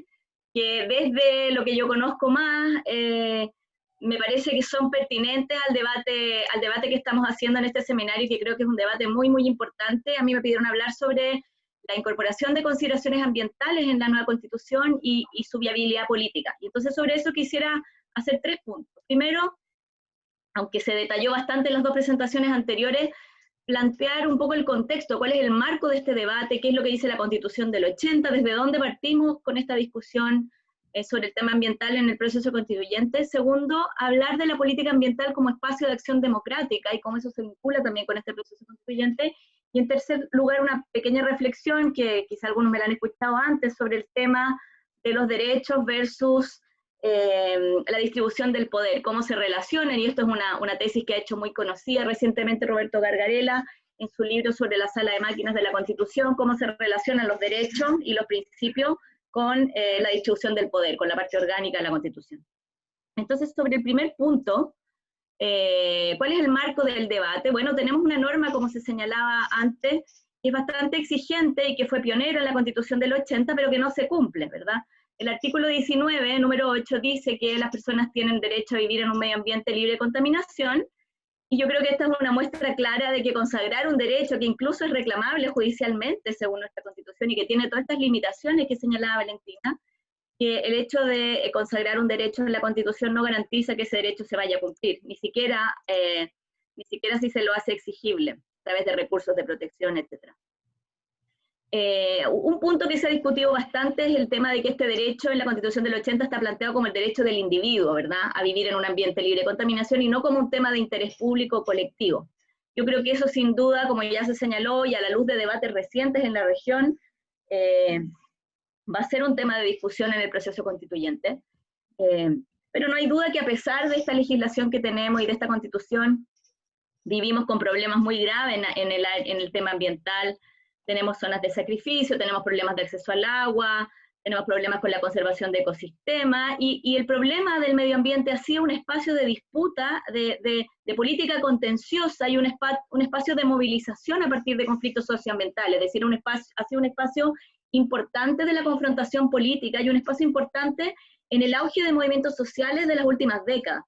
que desde lo que yo conozco más, me parece que son pertinentes al debate que estamos haciendo en este seminario, y que creo que es un debate muy, muy importante. A mí me pidieron hablar sobre la incorporación de consideraciones ambientales en la nueva Constitución y su viabilidad política. Y entonces sobre eso quisiera hacer 3 puntos. Primero, aunque se detalló bastante en las 2 presentaciones anteriores, plantear un poco el contexto, cuál es el marco de este debate, qué es lo que dice la Constitución del 80, desde dónde partimos con esta discusión sobre el tema ambiental en el proceso constituyente. Segundo, hablar de la política ambiental como espacio de acción democrática y cómo eso se vincula también con este proceso constituyente. Y en tercer lugar, una pequeña reflexión, que quizá algunos me la han escuchado antes, sobre el tema de los derechos versus la distribución del poder, cómo se relacionan, y esto es una tesis que ha hecho muy conocida recientemente Roberto Gargarella en su libro sobre la sala de máquinas de la Constitución, cómo se relacionan los derechos y los principios con la distribución del poder, con la parte orgánica de la Constitución. Entonces, sobre el primer punto, ¿cuál es el marco del debate? Bueno, tenemos una norma, como se señalaba antes, que es bastante exigente y que fue pionera en la Constitución del 80, pero que no se cumple, ¿verdad? El artículo 19, número 8, dice que las personas tienen derecho a vivir en un medio ambiente libre de contaminación, y yo creo que esta es una muestra clara de que consagrar un derecho que incluso es reclamable judicialmente según nuestra Constitución y que tiene todas estas limitaciones que señalaba Valentina, que el hecho de consagrar un derecho en la Constitución no garantiza que ese derecho se vaya a cumplir, ni siquiera si se lo hace exigible, a través de recursos de protección, etc. Un punto que se ha discutido bastante es el tema de que este derecho en la Constitución del 80 está planteado como el derecho del individuo, ¿verdad?, a vivir en un ambiente libre de contaminación, y no como un tema de interés público o colectivo. Yo creo que eso, sin duda, como ya se señaló, y a la luz de debates recientes en la región, va a ser un tema de discusión en el proceso constituyente. Pero no hay duda que a pesar de esta legislación que tenemos y de esta Constitución, vivimos con problemas muy graves en el tema ambiental. Tenemos zonas de sacrificio, tenemos problemas de acceso al agua, tenemos problemas con la conservación de ecosistemas, y el problema del medio ambiente ha sido un espacio de disputa, de política contenciosa, y un espacio de movilización a partir de conflictos socioambientales, es decir, ha sido un espacio importante de la confrontación política y un espacio importante en el auge de movimientos sociales de las últimas décadas.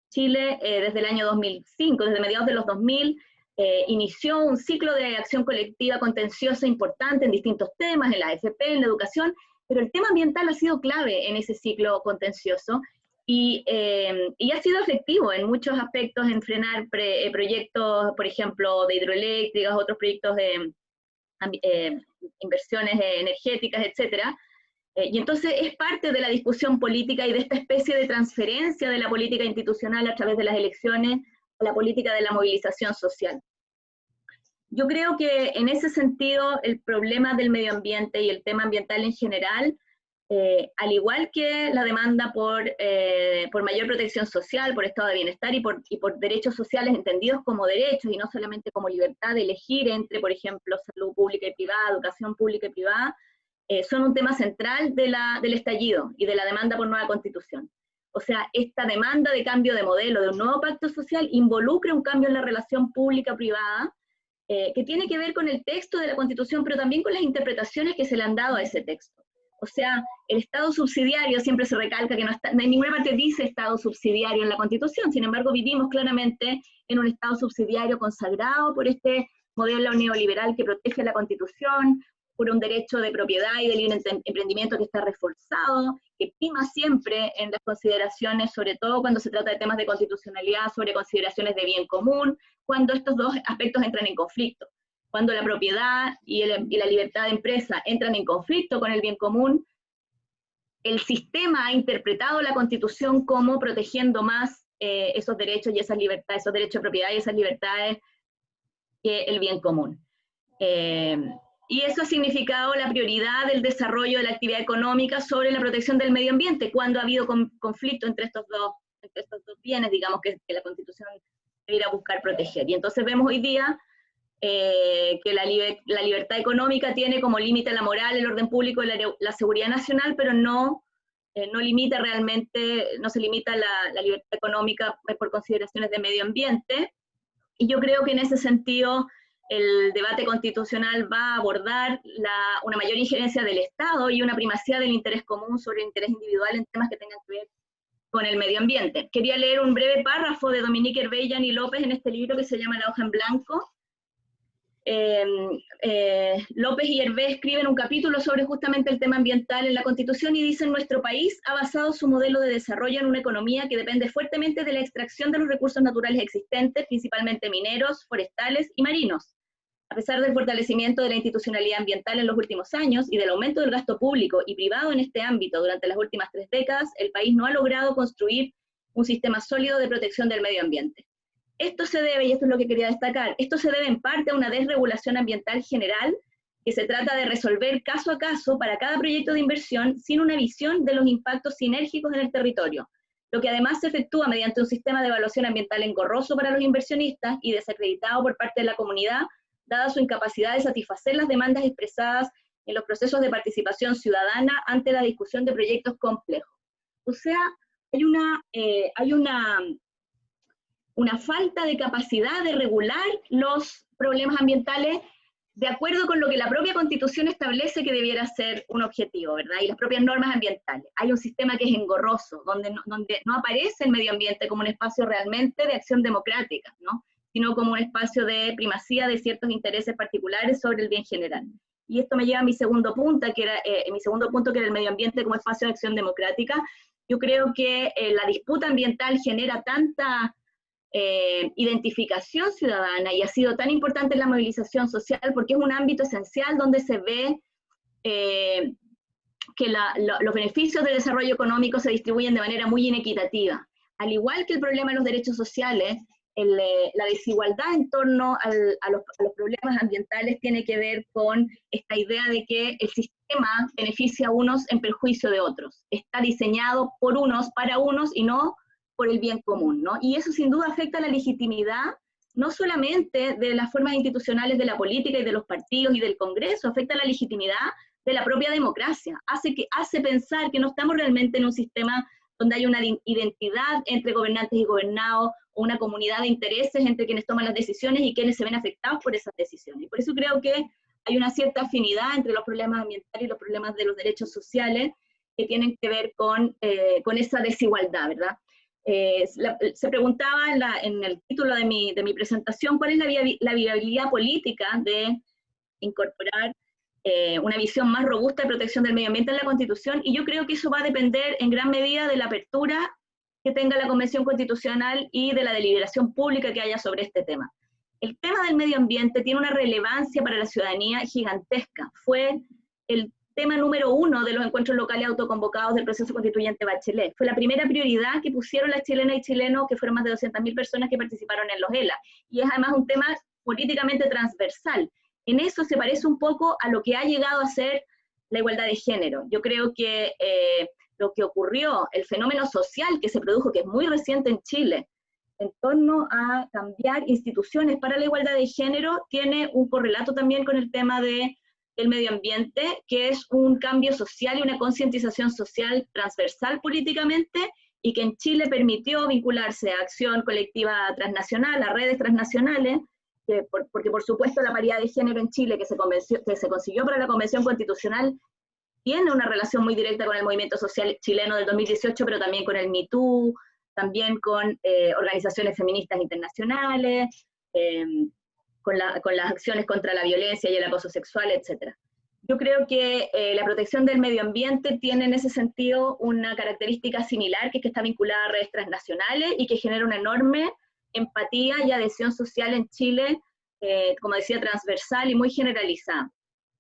Chile, desde el año 2005, desde mediados de los 2000, inició un ciclo de acción colectiva contenciosa importante en distintos temas, en la AFP, en la educación, pero el tema ambiental ha sido clave en ese ciclo contencioso, y ha sido efectivo en muchos aspectos en frenar proyectos, por ejemplo, de hidroeléctricas, otros proyectos de inversiones energéticas, etcétera. Y entonces es parte de la discusión política y de esta especie de transferencia de la política institucional a través de las elecciones a la política de la movilización social. Yo creo que en ese sentido el problema del medio ambiente y el tema ambiental en general, al igual que la demanda por mayor protección social, por estado de bienestar y por derechos sociales entendidos como derechos y no solamente como libertad de elegir entre, por ejemplo, salud pública y privada, educación pública y privada, son un tema central del estallido y de la demanda por nueva constitución. O sea, esta demanda de cambio de modelo, de un nuevo pacto social, involucra un cambio en la relación pública-privada, que tiene que ver con el texto de la Constitución, pero también con las interpretaciones que se le han dado a ese texto. O sea, el Estado subsidiario, siempre se recalca que no en ninguna parte dice Estado subsidiario en la Constitución, sin embargo vivimos claramente en un Estado subsidiario consagrado por este modelo neoliberal que protege la Constitución, por un derecho de propiedad y de libre emprendimiento que está reforzado, que prima siempre en las consideraciones, sobre todo cuando se trata de temas de constitucionalidad, sobre consideraciones de bien común, cuando estos dos aspectos entran en conflicto. Cuando la propiedad y la libertad de empresa entran en conflicto con el bien común, el sistema ha interpretado la Constitución como protegiendo más esos derechos y esas libertades, esos derechos de propiedad y esas libertades que el bien común. Y eso ha significado la prioridad del desarrollo de la actividad económica sobre la protección del medio ambiente, cuando ha habido conflicto entre estos dos bienes, digamos, que la Constitución debería buscar proteger. Y entonces vemos hoy día que la libertad económica tiene como límite la moral, el orden público y la seguridad nacional, pero no limita realmente, no se limita la libertad económica por consideraciones de medio ambiente. Y yo creo que en ese sentido el debate constitucional va a abordar una mayor injerencia del Estado y una primacía del interés común sobre el interés individual en temas que tengan que ver con el medio ambiente. Quería leer un breve párrafo de Dominique Hervé y Yanni López en este libro que se llama La hoja en blanco. López y Hervé escriben un capítulo sobre justamente el tema ambiental en la Constitución y dicen: nuestro país ha basado su modelo de desarrollo en una economía que depende fuertemente de la extracción de los recursos naturales existentes, principalmente mineros, forestales y marinos. A pesar del fortalecimiento de la institucionalidad ambiental en los últimos años y del aumento del gasto público y privado en este ámbito durante las últimas 3 décadas, el país no ha logrado construir un sistema sólido de protección del medio ambiente. Esto se debe, y esto es lo que quería destacar, esto se debe en parte a una desregulación ambiental general que se trata de resolver caso a caso para cada proyecto de inversión sin una visión de los impactos sinérgicos en el territorio, lo que además se efectúa mediante un sistema de evaluación ambiental engorroso para los inversionistas y desacreditado por parte de la comunidad, dada su incapacidad de satisfacer las demandas expresadas en los procesos de participación ciudadana ante la discusión de proyectos complejos. O sea, hay una falta de capacidad de regular los problemas ambientales de acuerdo con lo que la propia Constitución establece que debiera ser un objetivo, ¿verdad? Y las propias normas ambientales. Hay un sistema que es engorroso, donde no aparece el medio ambiente como un espacio realmente de acción democrática, ¿no? Sino como un espacio de primacía de ciertos intereses particulares sobre el bien general. Y esto me lleva a mi segundo punto, que era el medio ambiente como espacio de acción democrática. Yo creo que la disputa ambiental genera tanta identificación ciudadana y ha sido tan importante en la movilización social porque es un ámbito esencial donde se ve que los beneficios del desarrollo económico se distribuyen de manera muy inequitativa. Al igual que el problema de los derechos sociales, la desigualdad en torno a los problemas ambientales tiene que ver con esta idea de que el sistema beneficia a unos en perjuicio de otros. Está diseñado por unos, para unos, y no por el bien común, ¿no? Y eso sin duda afecta la legitimidad, no solamente de las formas institucionales de la política y de los partidos y del Congreso, afecta la legitimidad de la propia democracia. Hace pensar que no estamos realmente en un sistema donde hay una identidad entre gobernantes y gobernados, o una comunidad de intereses entre quienes toman las decisiones y quienes se ven afectados por esas decisiones. Y por eso creo que hay una cierta afinidad entre los problemas ambientales y los problemas de los derechos sociales que tienen que ver con esa desigualdad, ¿verdad? Se preguntaba en el título de mi presentación cuál es la viabilidad política de incorporar una visión más robusta de protección del medio ambiente en la Constitución, y yo creo que eso va a depender en gran medida de la apertura que tenga la Convención Constitucional y de la deliberación pública que haya sobre este tema. El tema del medio ambiente tiene una relevancia para la ciudadanía gigantesca. Fue el tema número 1 de los encuentros locales autoconvocados del proceso constituyente Bachelet. Fue la primera prioridad que pusieron las chilenas y chilenos, que fueron más de 200.000 personas que participaron en los ELA. Y es además un tema políticamente transversal. En eso se parece un poco a lo que ha llegado a ser la igualdad de género. Yo creo que lo que ocurrió, el fenómeno social que se produjo, que es muy reciente en Chile, en torno a cambiar instituciones para la igualdad de género, tiene un correlato también con el tema del medio ambiente, que es un cambio social y una concientización social transversal políticamente, y que en Chile permitió vincularse a acción colectiva transnacional, a redes transnacionales, porque por supuesto la paridad de género en Chile que se consiguió para la Convención Constitucional tiene una relación muy directa con el movimiento social chileno del 2018, pero también con el Me Too, también con organizaciones feministas internacionales, con las acciones contra la violencia y el acoso sexual, etc. Yo creo que la protección del medio ambiente tiene en ese sentido una característica similar, que es que está vinculada a redes transnacionales y que genera una enorme empatía y adhesión social en Chile, como decía, transversal y muy generalizada.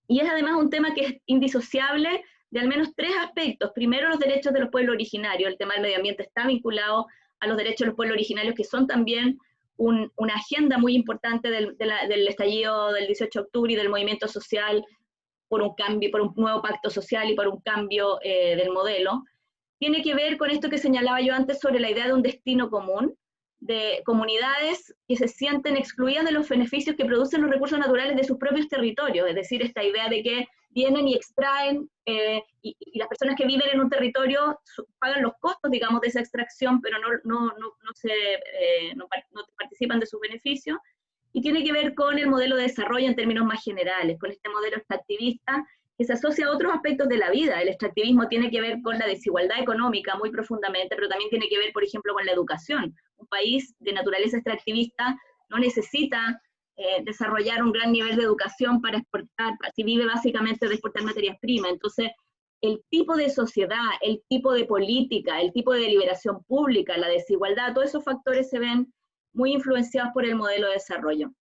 Y es además un tema que es indisociable de al menos 3 aspectos. Primero, los derechos de los pueblos originarios. El tema del medio ambiente está vinculado a los derechos de los pueblos originarios, que son también una agenda muy importante del estallido del 18 de octubre y del movimiento social por un cambio, por un nuevo pacto social y por un cambio del modelo. Tiene que ver con esto que señalaba yo antes sobre la idea de un destino común, de comunidades que se sienten excluidas de los beneficios que producen los recursos naturales de sus propios territorios, es decir, esta idea de que vienen y extraen, y las personas que viven en un territorio pagan los costos, digamos, de esa extracción, pero no participan de sus beneficios, y tiene que ver con el modelo de desarrollo en términos más generales, con este modelo extractivista que se asocia a otros aspectos de la vida. El extractivismo tiene que ver con la desigualdad económica muy profundamente, pero también tiene que ver, por ejemplo, con la educación. Un país de naturaleza extractivista no necesita desarrollar un gran nivel de educación para exportar, si vive básicamente de exportar materias primas. Entonces, el tipo de sociedad, el tipo de política, el tipo de deliberación pública, la desigualdad, todos esos factores se ven muy influenciados por el modelo de desarrollo.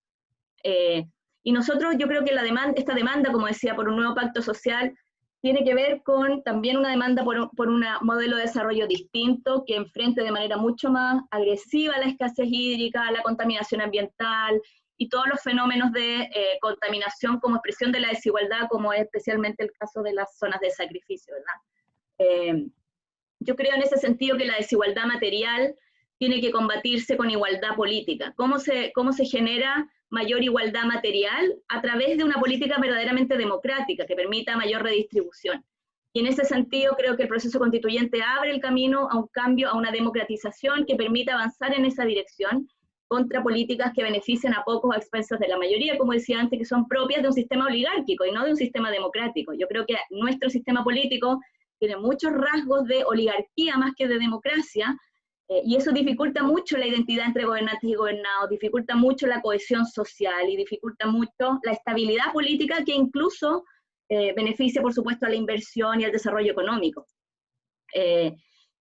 Y nosotros, yo creo que esta demanda, como decía, por un nuevo pacto social, tiene que ver con también una demanda por un modelo de desarrollo distinto, que enfrente de manera mucho más agresiva la escasez hídrica, la contaminación ambiental, y todos los fenómenos de contaminación como expresión de la desigualdad, como es especialmente el caso de las zonas de sacrificio, ¿verdad? Yo creo en ese sentido que la desigualdad material tiene que combatirse con igualdad política. ¿Cómo se genera mayor igualdad material? A través de una política verdaderamente democrática, que permita mayor redistribución. Y en ese sentido creo que el proceso constituyente abre el camino a un cambio, a una democratización que permita avanzar en esa dirección, contra políticas que benefician a pocos a expensas de la mayoría, como decía antes, que son propias de un sistema oligárquico y no de un sistema democrático. Yo creo que nuestro sistema político tiene muchos rasgos de oligarquía más que de democracia, y eso dificulta mucho la identidad entre gobernantes y gobernados, dificulta mucho la cohesión social y dificulta mucho la estabilidad política, que incluso beneficia, por supuesto, a la inversión y al desarrollo económico.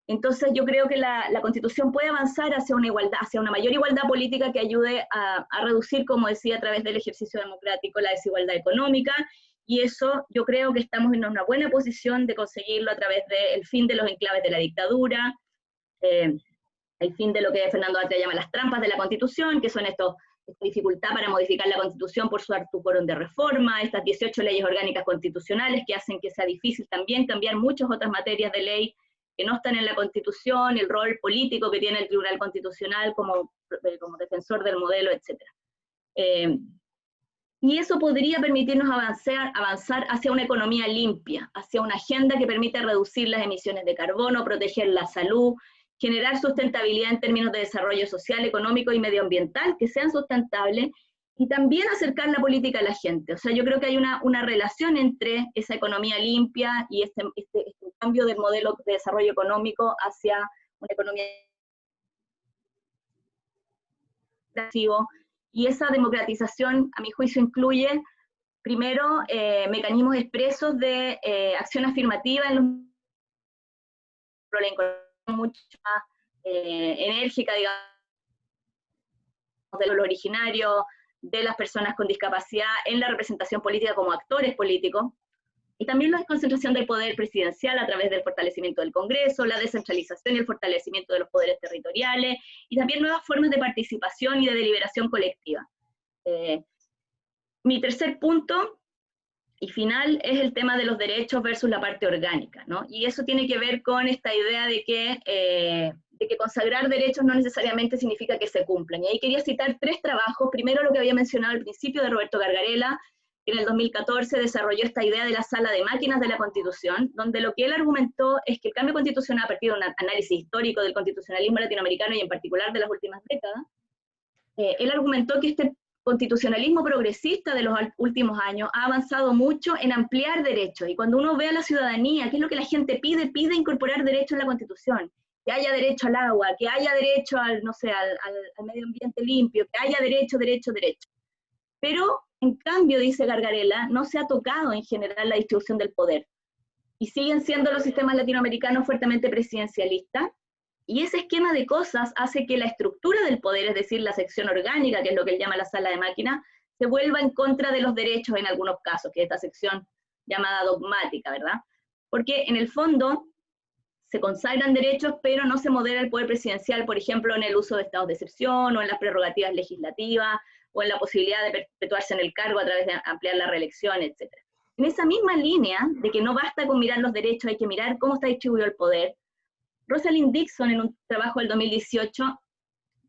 Entonces yo creo que la Constitución puede avanzar hacia una igualdad, hacia una mayor igualdad política que ayude a reducir, como decía, a través del ejercicio democrático, la desigualdad económica, y eso yo creo que estamos en una buena posición de conseguirlo a través del fin de los enclaves de la dictadura, el fin de lo que Fernando Atria llama las trampas de la Constitución, que son esta dificultad para modificar la Constitución por su artículo de reforma, estas 18 leyes orgánicas constitucionales que hacen que sea difícil también cambiar muchas otras materias de ley que no están en la Constitución, el rol político que tiene el Tribunal Constitucional como defensor del modelo, etc. Y eso podría permitirnos avanzar hacia una economía limpia, hacia una agenda que permita reducir las emisiones de carbono, proteger la salud, generar sustentabilidad en términos de desarrollo social, económico y medioambiental, que sean sustentables, y también acercar la política a la gente. O sea, yo creo que hay una relación entre esa economía limpia y este cambio del modelo de desarrollo económico hacia una economía y esa democratización, a mi juicio, incluye primero, mecanismos expresos de acción afirmativa en los la incorporación mucho más enérgica, digamos, de lo originario, de las personas con discapacidad en la representación política como actores políticos, y también la desconcentración del poder presidencial a través del fortalecimiento del Congreso, la descentralización y el fortalecimiento de los poderes territoriales, y también nuevas formas de participación y de deliberación colectiva. Mi tercer punto y final es el tema de los derechos versus la parte orgánica, ¿no? Y eso tiene que ver con esta idea de que consagrar derechos no necesariamente significa que se cumplan. Y ahí quería citar 3 trabajos. Primero, lo que había mencionado al principio de Roberto Gargarella, que en el 2014 desarrolló esta idea de la sala de máquinas de la Constitución, donde lo que él argumentó es que el cambio constitucional, a partir de un análisis histórico del constitucionalismo latinoamericano y en particular de las últimas décadas, él argumentó que este constitucionalismo progresista de los últimos años ha avanzado mucho en ampliar derechos, y cuando uno ve a la ciudadanía, ¿qué es lo que la gente pide? Pide incorporar derechos en la Constitución, que haya derecho al agua, que haya derecho al, no sé, al medio ambiente limpio, que haya derecho. Pero, en cambio, dice Gargarella, no se ha tocado en general la distribución del poder, y siguen siendo los sistemas latinoamericanos fuertemente presidencialistas, y ese esquema de cosas hace que la estructura del poder, es decir, la sección orgánica, que es lo que él llama la sala de máquinas, se vuelva en contra de los derechos en algunos casos, que es esta sección llamada dogmática, ¿verdad? Porque en el fondo se consagran derechos, pero no se modera el poder presidencial, por ejemplo, en el uso de estados de excepción, o en las prerrogativas legislativas, o en la posibilidad de perpetuarse en el cargo a través de ampliar la reelección, etc. En esa misma línea de que no basta con mirar los derechos, hay que mirar cómo está distribuido el poder, Rosalind Dixon, en un trabajo del 2018,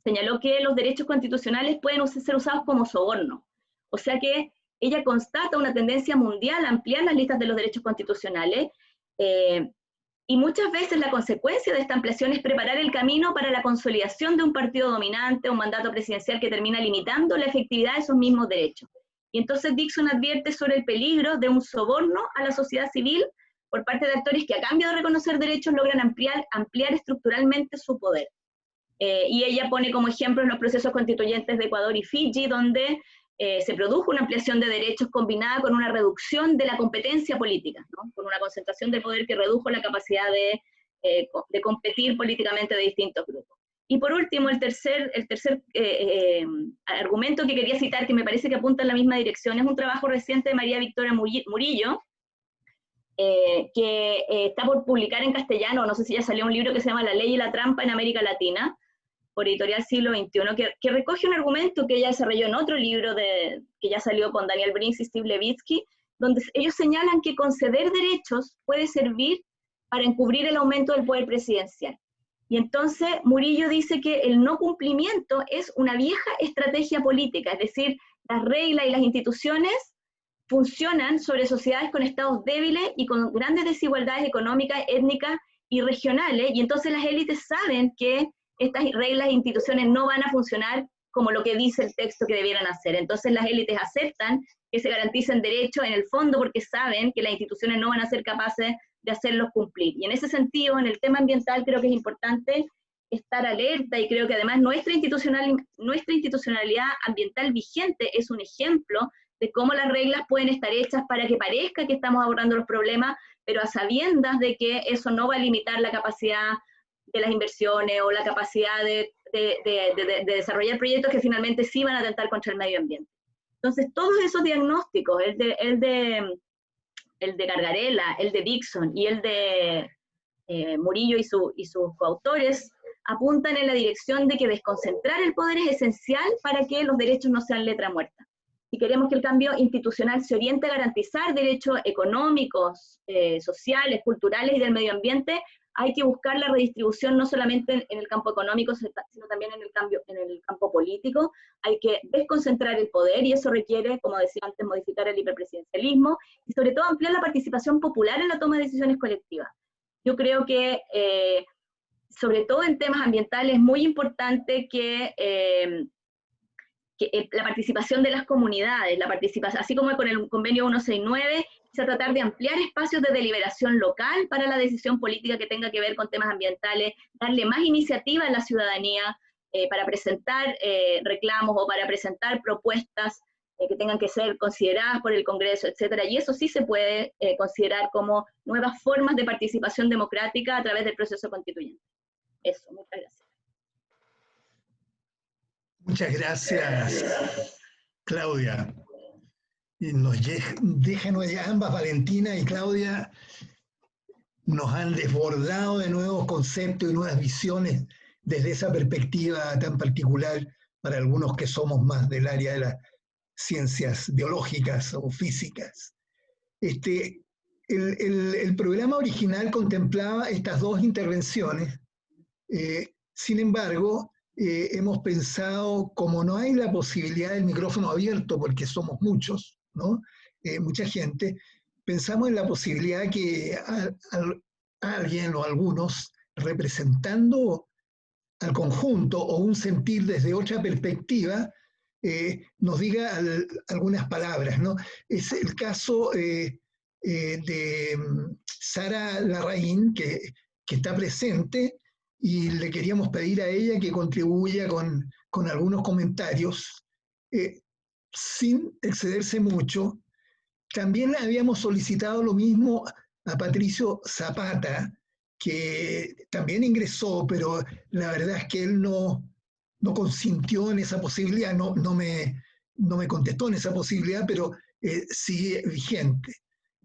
señaló que los derechos constitucionales pueden ser usados como soborno. O sea que ella constata una tendencia mundial a ampliar las listas de los derechos constitucionales, y muchas veces la consecuencia de esta ampliación es preparar el camino para la consolidación de un partido dominante, un mandato presidencial que termina limitando la efectividad de esos mismos derechos. Y entonces Dixon advierte sobre el peligro de un soborno a la sociedad civil por parte de actores que a cambio de reconocer derechos logran ampliar estructuralmente su poder. Y ella pone como ejemplo los procesos constituyentes de Ecuador y Fiji, donde se produjo una ampliación de derechos combinada con una reducción de la competencia política, ¿no? Con una concentración de poder que redujo la capacidad de competir políticamente de distintos grupos. Y por último, el tercer argumento que quería citar, que me parece que apunta en la misma dirección, es un trabajo reciente de María Victoria Murillo, que está por publicar en castellano, no sé si ya salió un libro que se llama La Ley y la Trampa en América Latina, por Editorial Siglo XXI, que recoge un argumento que ella desarrolló en otro libro que ya salió con Daniel Brins y Steve Levitsky, donde ellos señalan que conceder derechos puede servir para encubrir el aumento del poder presidencial. Y entonces Murillo dice que el no cumplimiento es una vieja estrategia política, es decir, las reglas y las instituciones funcionan sobre sociedades con estados débiles y con grandes desigualdades económicas, étnicas y regionales, y entonces las élites saben que estas reglas e instituciones no van a funcionar como lo que dice el texto que debieran hacer. Entonces las élites aceptan que se garanticen derechos en el fondo porque saben que las instituciones no van a ser capaces de hacerlos cumplir. Y en ese sentido, en el tema ambiental, creo que es importante estar alerta, y creo que además nuestra institucionalidad ambiental vigente es un ejemplo de cómo las reglas pueden estar hechas para que parezca que estamos abordando los problemas, pero a sabiendas de que eso no va a limitar la capacidad de las inversiones o la capacidad de desarrollar proyectos que finalmente sí van a atentar contra el medio ambiente. Entonces, todos esos diagnósticos, el de Gargarella, el de Dixon y el de Murillo y sus coautores, apuntan en la dirección de que desconcentrar el poder es esencial para que los derechos no sean letra muerta. Si queremos que el cambio institucional se oriente a garantizar derechos económicos, sociales, culturales y del medio ambiente, hay que buscar la redistribución no solamente en el campo económico, sino también en el campo político. Hay que desconcentrar el poder, y eso requiere, como decía antes, modificar el hiperpresidencialismo, y sobre todo ampliar la participación popular en la toma de decisiones colectivas. Yo creo que, sobre todo en temas ambientales, es muy importante que la participación de las comunidades, así como con el convenio 169, se va a tratar de ampliar espacios de deliberación local para la decisión política que tenga que ver con temas ambientales, darle más iniciativa a la ciudadanía para presentar reclamos o para presentar propuestas que tengan que ser consideradas por el Congreso, etcétera, y eso sí se puede considerar como nuevas formas de participación democrática a través del proceso constituyente. Eso, muchas gracias. Muchas gracias, Claudia. Y déjanos ya ambas, Valentina y Claudia, nos han desbordado de nuevos conceptos y nuevas visiones desde esa perspectiva tan particular para algunos que somos más del área de las ciencias biológicas o físicas. El programa original contemplaba estas dos intervenciones. Sin embargo, hemos pensado, como no hay la posibilidad del micrófono abierto, porque somos muchos, ¿no? Mucha gente, pensamos en la posibilidad que alguien o algunos, representando al conjunto o un sentir desde otra perspectiva, nos diga algunas palabras, ¿no? Es el caso de Sara Larraín, que está presente, y le queríamos pedir a ella que contribuya con algunos comentarios, sin excederse mucho. También habíamos solicitado lo mismo a Patricio Zapata, que también ingresó, pero la verdad es que él no consintió en esa posibilidad, no me contestó en esa posibilidad, pero sigue vigente.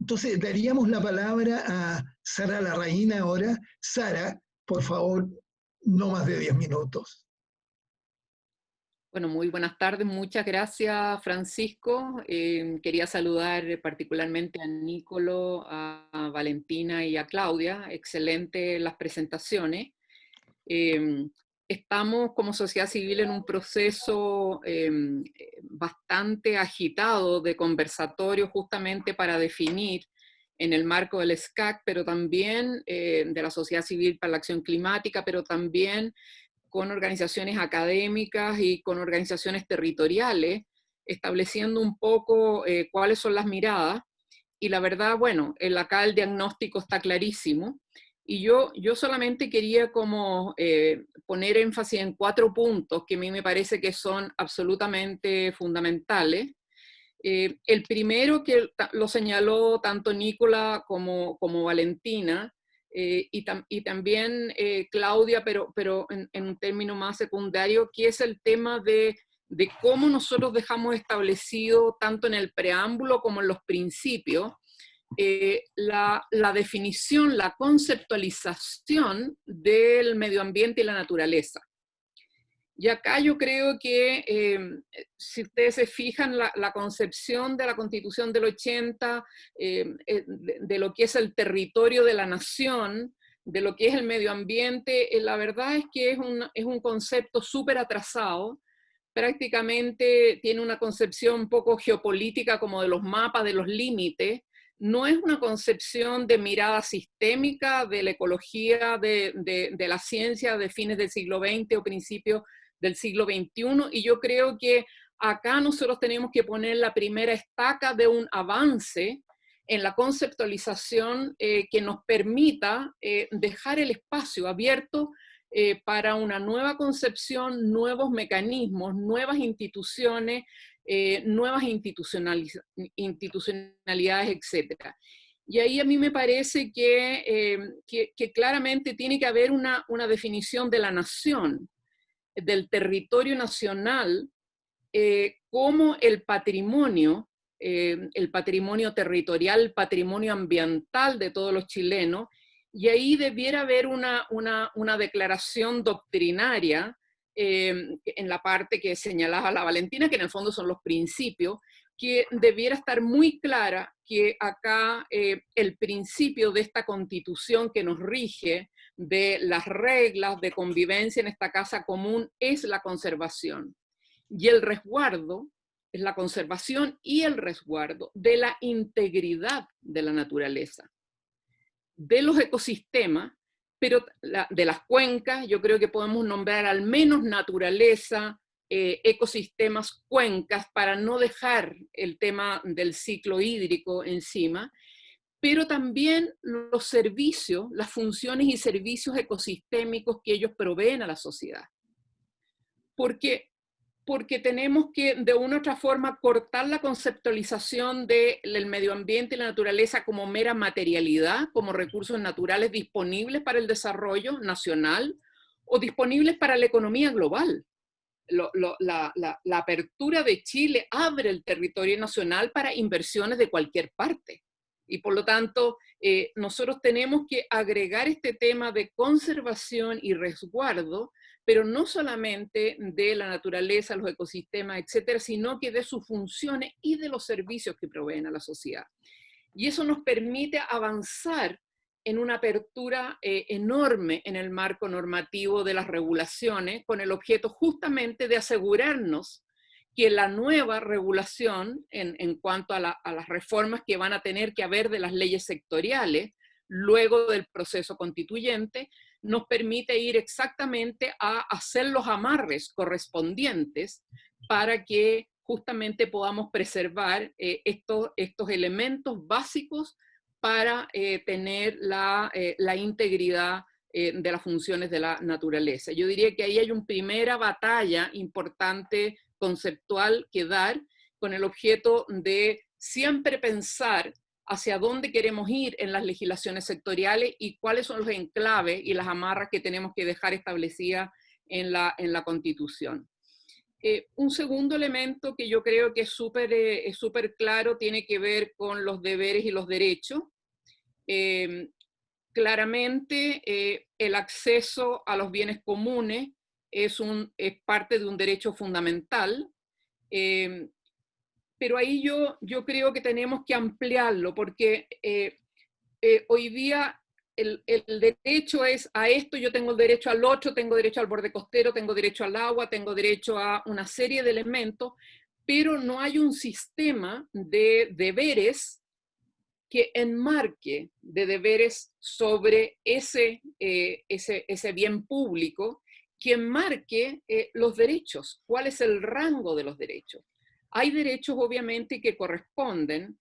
Entonces, daríamos la palabra a Sara Larraín ahora. Sara, por favor, no más de 10 minutos. Bueno, muy buenas tardes. Muchas gracias, Francisco. Quería saludar particularmente a Nicolo, a Valentina y a Claudia. Excelentes las presentaciones. Estamos como sociedad civil en un proceso bastante agitado de conversatorio justamente para definir en el marco del SCAC, pero también de la sociedad civil para la acción climática, pero también con organizaciones académicas y con organizaciones territoriales, estableciendo un poco cuáles son las miradas. Y la verdad, bueno, acá el diagnóstico está clarísimo. Y yo solamente quería como poner énfasis en 4 puntos que a mí me parece que son absolutamente fundamentales. El primero, que lo señaló tanto Nicola como Valentina, y también Claudia, pero en un término más secundario, que es el tema de cómo nosotros dejamos establecido, tanto en el preámbulo como en los principios, la definición, la conceptualización del medio ambiente y la naturaleza. Y acá yo creo que, si ustedes se fijan, la concepción de la Constitución del 80, de lo que es el territorio de la nación, de lo que es el medio ambiente, la verdad es que es un concepto súper atrasado. Prácticamente tiene una concepción un poco geopolítica, como de los mapas, de los límites. No es una concepción de mirada sistémica de la ecología, de la ciencia de fines del siglo XX o principios del siglo XXI, y yo creo que acá nosotros tenemos que poner la primera estaca de un avance en la conceptualización que nos permita dejar el espacio abierto para una nueva concepción, nuevos mecanismos, nuevas instituciones, nuevas institucionalidades, etc. Y ahí a mí me parece que claramente tiene que haber una definición de la nación, del territorio nacional, como el patrimonio territorial, el patrimonio ambiental de todos los chilenos, y ahí debiera haber una declaración doctrinaria en la parte que señalaba la Valentina, que en el fondo son los principios, que debiera estar muy clara que acá el principio de esta constitución que nos rige, de las reglas de convivencia en esta casa común, es la conservación. Y el resguardo es la conservación y el resguardo de la integridad de la naturaleza, de los ecosistemas, pero de las cuencas. Yo creo que podemos nombrar al menos naturaleza, ecosistemas, cuencas, para no dejar el tema del ciclo hídrico encima, pero también los servicios, las funciones y servicios ecosistémicos que ellos proveen a la sociedad. Porque porque tenemos que de una u otra forma cortar la conceptualización del medio ambiente y la naturaleza como mera materialidad, como recursos naturales disponibles para el desarrollo nacional o disponibles para la economía global. La apertura de Chile abre el territorio nacional para inversiones de cualquier parte. Y por lo tanto, nosotros tenemos que agregar este tema de conservación y resguardo, pero no solamente de la naturaleza, los ecosistemas, etcétera, sino que de sus funciones y de los servicios que proveen a la sociedad. Y eso nos permite avanzar en una apertura enorme en el marco normativo de las regulaciones, con el objeto justamente de asegurarnos que la nueva regulación en cuanto a las reformas que van a tener que haber de las leyes sectoriales, luego del proceso constituyente, nos permite ir exactamente a hacer los amarres correspondientes para que justamente podamos preservar estos elementos básicos para tener la integridad de las funciones de la naturaleza. Yo diría que ahí hay una primera batalla importante conceptual que dar, con el objeto de siempre pensar hacia dónde queremos ir en las legislaciones sectoriales y cuáles son los enclaves y las amarras que tenemos que dejar establecidas en la Constitución. Un segundo elemento que yo creo que es súper claro tiene que ver con los deberes y los derechos. Claramente, el acceso a los bienes comunes es parte de un derecho fundamental, pero ahí yo creo que tenemos que ampliarlo, porque hoy día el derecho es a esto, yo tengo el derecho al otro, tengo derecho al borde costero, tengo derecho al agua, tengo derecho a una serie de elementos, pero no hay un sistema de deberes que enmarque de deberes sobre ese bien público, que enmarque los derechos, cuál es el rango de los derechos. Hay derechos obviamente que corresponden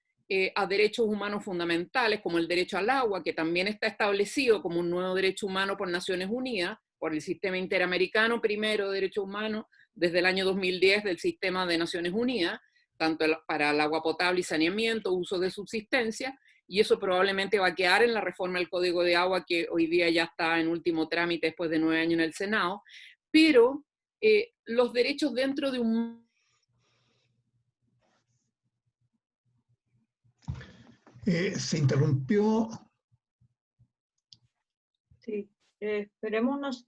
a derechos humanos fundamentales, como el derecho al agua, que también está establecido como un nuevo derecho humano por Naciones Unidas, por el Sistema Interamericano primero de Derechos Humanos, desde el año 2010 del Sistema de Naciones Unidas, tanto para el agua potable y saneamiento, uso de subsistencia, y eso probablemente va a quedar en la reforma del Código de Agua, que hoy día ya está en último trámite después de 9 años en el Senado, pero los derechos dentro de un... Se interrumpió. Sí, esperemos unos...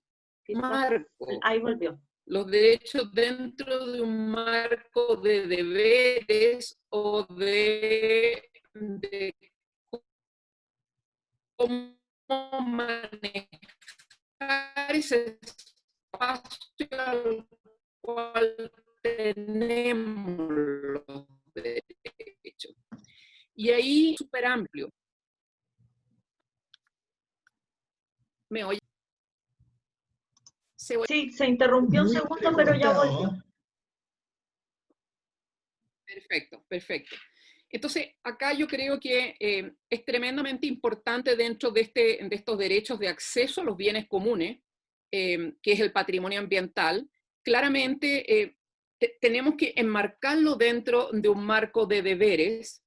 marco. Ahí volvió. Los derechos dentro de un marco de deberes o de cómo manejar ese espacio al cual tenemos los derechos. Y ahí súper amplio. ¿Me oye? Sí, se interrumpió un segundo, pero ya volvió. Perfecto, perfecto. Entonces, acá yo creo que es tremendamente importante dentro de estos derechos de acceso a los bienes comunes, que es el patrimonio ambiental, claramente tenemos que enmarcarlo dentro de un marco de deberes,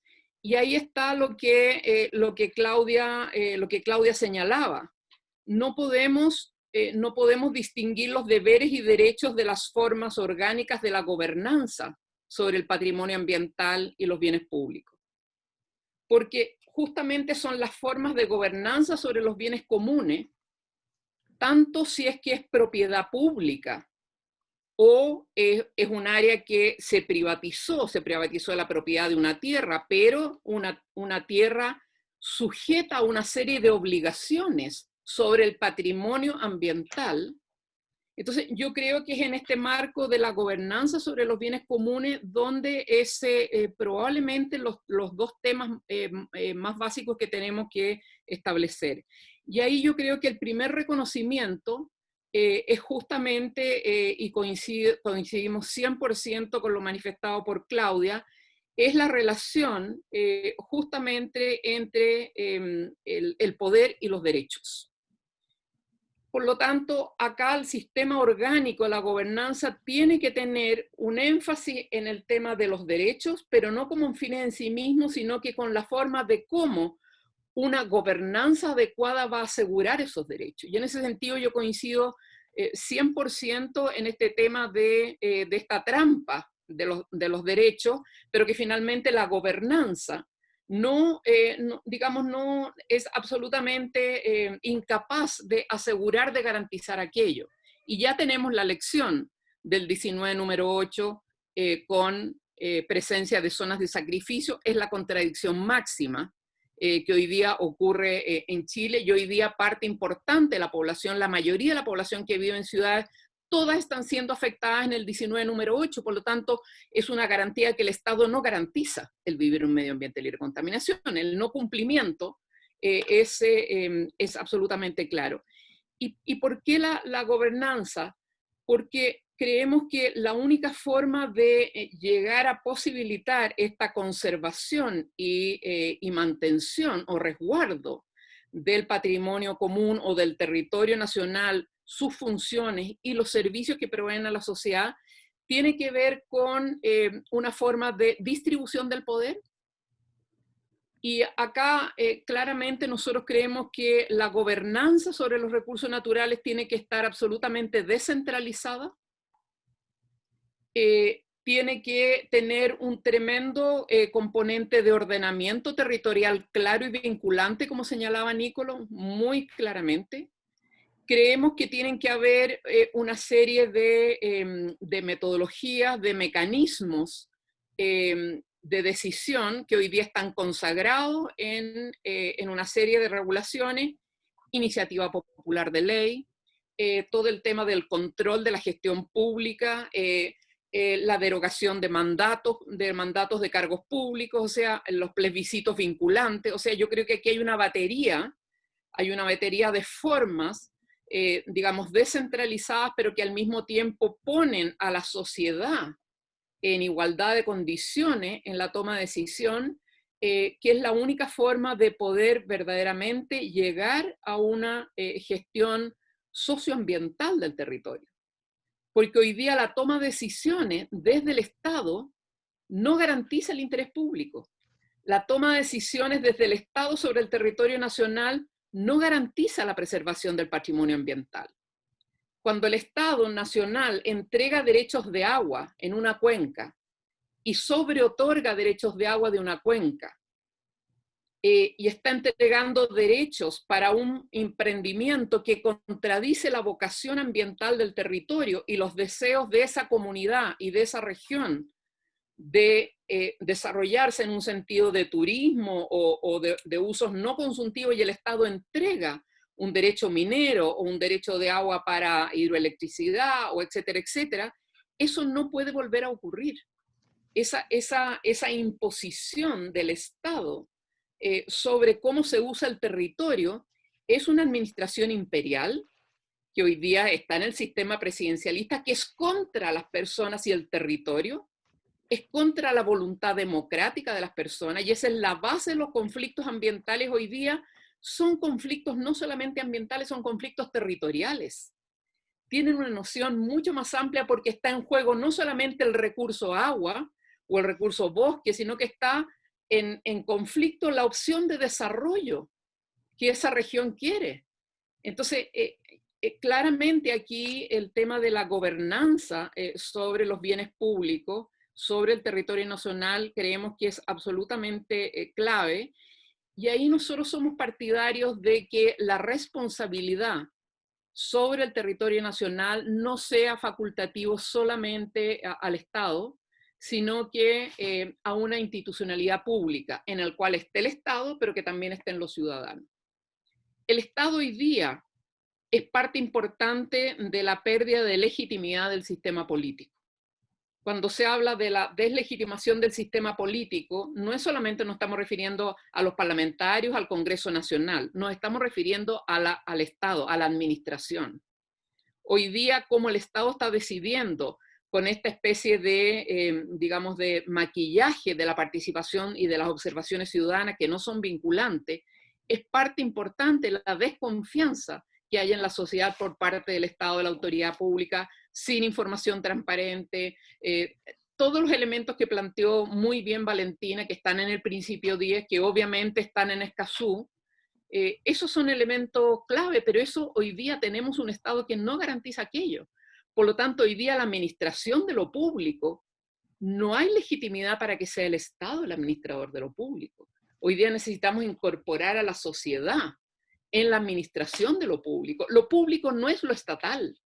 y ahí está lo que Claudia señalaba. No podemos distinguir los deberes y derechos de las formas orgánicas de la gobernanza sobre el patrimonio ambiental y los bienes públicos. Porque justamente son las formas de gobernanza sobre los bienes comunes, tanto si es que es propiedad pública o es un área que se privatizó la propiedad de una tierra, pero una tierra sujeta a una serie de obligaciones sobre el patrimonio ambiental. Entonces, yo creo que es en este marco de la gobernanza sobre los bienes comunes donde probablemente los dos temas más básicos que tenemos que establecer. Y ahí yo creo que el primer reconocimiento es justamente, y coincidimos 100% con lo manifestado por Claudia, es la relación justamente entre el poder y los derechos. Por lo tanto, acá el sistema orgánico, la gobernanza, tiene que tener un énfasis en el tema de los derechos, pero no como un fin en sí mismo, sino que con la forma de cómo una gobernanza adecuada va a asegurar esos derechos. Y en ese sentido yo coincido 100% en este tema de esta trampa de los derechos, pero que finalmente la gobernanza no es absolutamente incapaz de asegurar, de garantizar aquello. Y ya tenemos la lección del 19 número 8 con presencia de zonas de sacrificio, es la contradicción máxima que hoy día ocurre en Chile, y hoy día parte importante de la población, la mayoría de la población que vive en ciudades, todas están siendo afectadas en el 19 número 8, por lo tanto es una garantía que el Estado no garantiza el vivir en un medio ambiente libre de contaminación, el no cumplimiento es absolutamente claro. ¿Y por qué la gobernanza? Porque creemos que la única forma de llegar a posibilitar esta conservación y mantención o resguardo del patrimonio común o del territorio nacional, sus funciones y los servicios que proveen a la sociedad, tiene que ver con una forma de distribución del poder. Y acá claramente nosotros creemos que la gobernanza sobre los recursos naturales tiene que estar absolutamente descentralizada. Tiene que tener un tremendo componente de ordenamiento territorial claro y vinculante, como señalaba Nicolo, muy claramente. Creemos que tienen que haber una serie de metodologías, de mecanismos de decisión que hoy día están consagrados en una serie de regulaciones, iniciativa popular de ley, todo el tema del control de la gestión pública, la derogación de mandatos de cargos públicos, o sea, los plebiscitos vinculantes. O sea, yo creo que aquí hay una batería de formas, digamos, descentralizadas, pero que al mismo tiempo ponen a la sociedad en igualdad de condiciones en la toma de decisión, que es la única forma de poder verdaderamente llegar a una gestión socioambiental del territorio. Porque hoy día la toma de decisiones desde el Estado no garantiza el interés público. La toma de decisiones desde el Estado sobre el territorio nacional no garantiza la preservación del patrimonio ambiental. Cuando el Estado nacional entrega derechos de agua en una cuenca y sobreotorga derechos de agua de una cuenca, y está entregando derechos para un emprendimiento que contradice la vocación ambiental del territorio y los deseos de esa comunidad y de esa región de desarrollarse en un sentido de turismo o de usos no consultivos, y el Estado entrega un derecho minero o un derecho de agua para hidroelectricidad, o etcétera, etcétera, eso no puede volver a ocurrir. Esa imposición del Estado sobre cómo se usa el territorio es una administración imperial que hoy día está en el sistema presidencialista, que es contra las personas y el territorio, es contra la voluntad democrática de las personas, y esa es la base de los conflictos ambientales hoy día. Son conflictos no solamente ambientales, son conflictos territoriales. Tienen una noción mucho más amplia porque está en juego no solamente el recurso agua o el recurso bosque, sino que está en conflicto la opción de desarrollo que esa región quiere. Entonces, claramente aquí el tema de la gobernanza sobre los bienes públicos, sobre el territorio nacional, creemos que es absolutamente clave. Y ahí nosotros somos partidarios de que la responsabilidad sobre el territorio nacional no sea facultativo solamente al Estado, sino que a una institucionalidad pública en el cual esté el Estado, pero que también estén los ciudadanos. El Estado hoy día es parte importante de la pérdida de legitimidad del sistema político. Cuando se habla de la deslegitimación del sistema político, no es solamente nos estamos refiriendo a los parlamentarios, al Congreso Nacional, nos estamos refiriendo al Estado, a la administración. Hoy día, como el Estado está decidiendo con esta especie de, digamos, de maquillaje de la participación y de las observaciones ciudadanas que no son vinculantes, es parte importante la desconfianza que hay en la sociedad por parte del Estado, de la autoridad pública, sin información transparente, todos los elementos que planteó muy bien Valentina, que están en el principio 10, que obviamente están en Escazú, esos son elementos clave, pero eso hoy día tenemos un Estado que no garantiza aquello. Por lo tanto, hoy día la administración de lo público, no hay legitimidad para que sea el Estado el administrador de lo público. Hoy día necesitamos incorporar a la sociedad en la administración de lo público. Lo público no es lo estatal.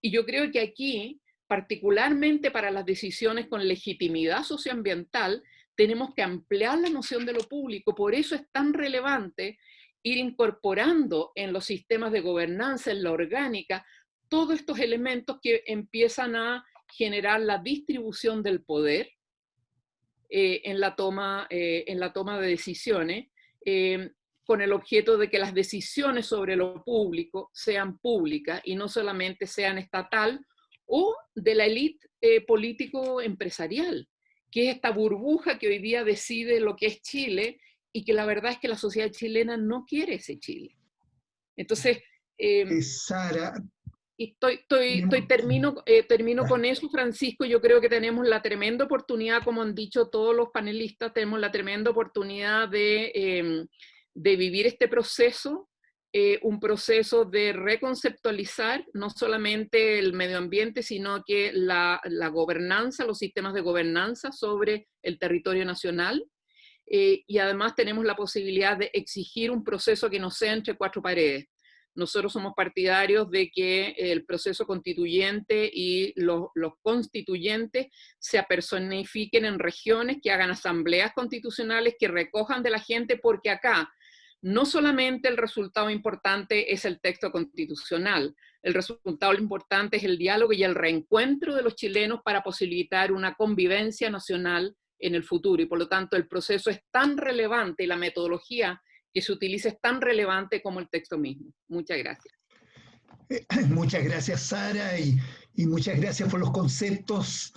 Y yo creo que aquí, particularmente para las decisiones con legitimidad socioambiental, tenemos que ampliar la noción de lo público. Por eso es tan relevante ir incorporando en los sistemas de gobernanza, en la orgánica, todos estos elementos que empiezan a generar la distribución del poder en la toma de decisiones, con el objeto de que las decisiones sobre lo público sean públicas y no solamente sean estatal o de la élite político-empresarial, que es esta burbuja que hoy día decide lo que es Chile y que la verdad es que la sociedad chilena no quiere ese Chile. Entonces, Sara, termino con eso, Francisco. Yo creo que tenemos la tremenda oportunidad, como han dicho todos los panelistas, tenemos la tremenda oportunidad de vivir este proceso, un proceso de reconceptualizar no solamente el medio ambiente, sino que la gobernanza, los sistemas de gobernanza sobre el territorio nacional. Y además tenemos la posibilidad de exigir un proceso que no sea entre cuatro paredes. Nosotros somos partidarios de que el proceso constituyente y los constituyentes se apersonifiquen en regiones, que hagan asambleas constitucionales, que recojan de la gente, porque acá no solamente el resultado importante es el texto constitucional, el resultado importante es el diálogo y el reencuentro de los chilenos para posibilitar una convivencia nacional en el futuro. Y por lo tanto el proceso es tan relevante y la metodología que se utiliza es tan relevante como el texto mismo. Muchas gracias. Muchas gracias, Sara, y muchas gracias por los conceptos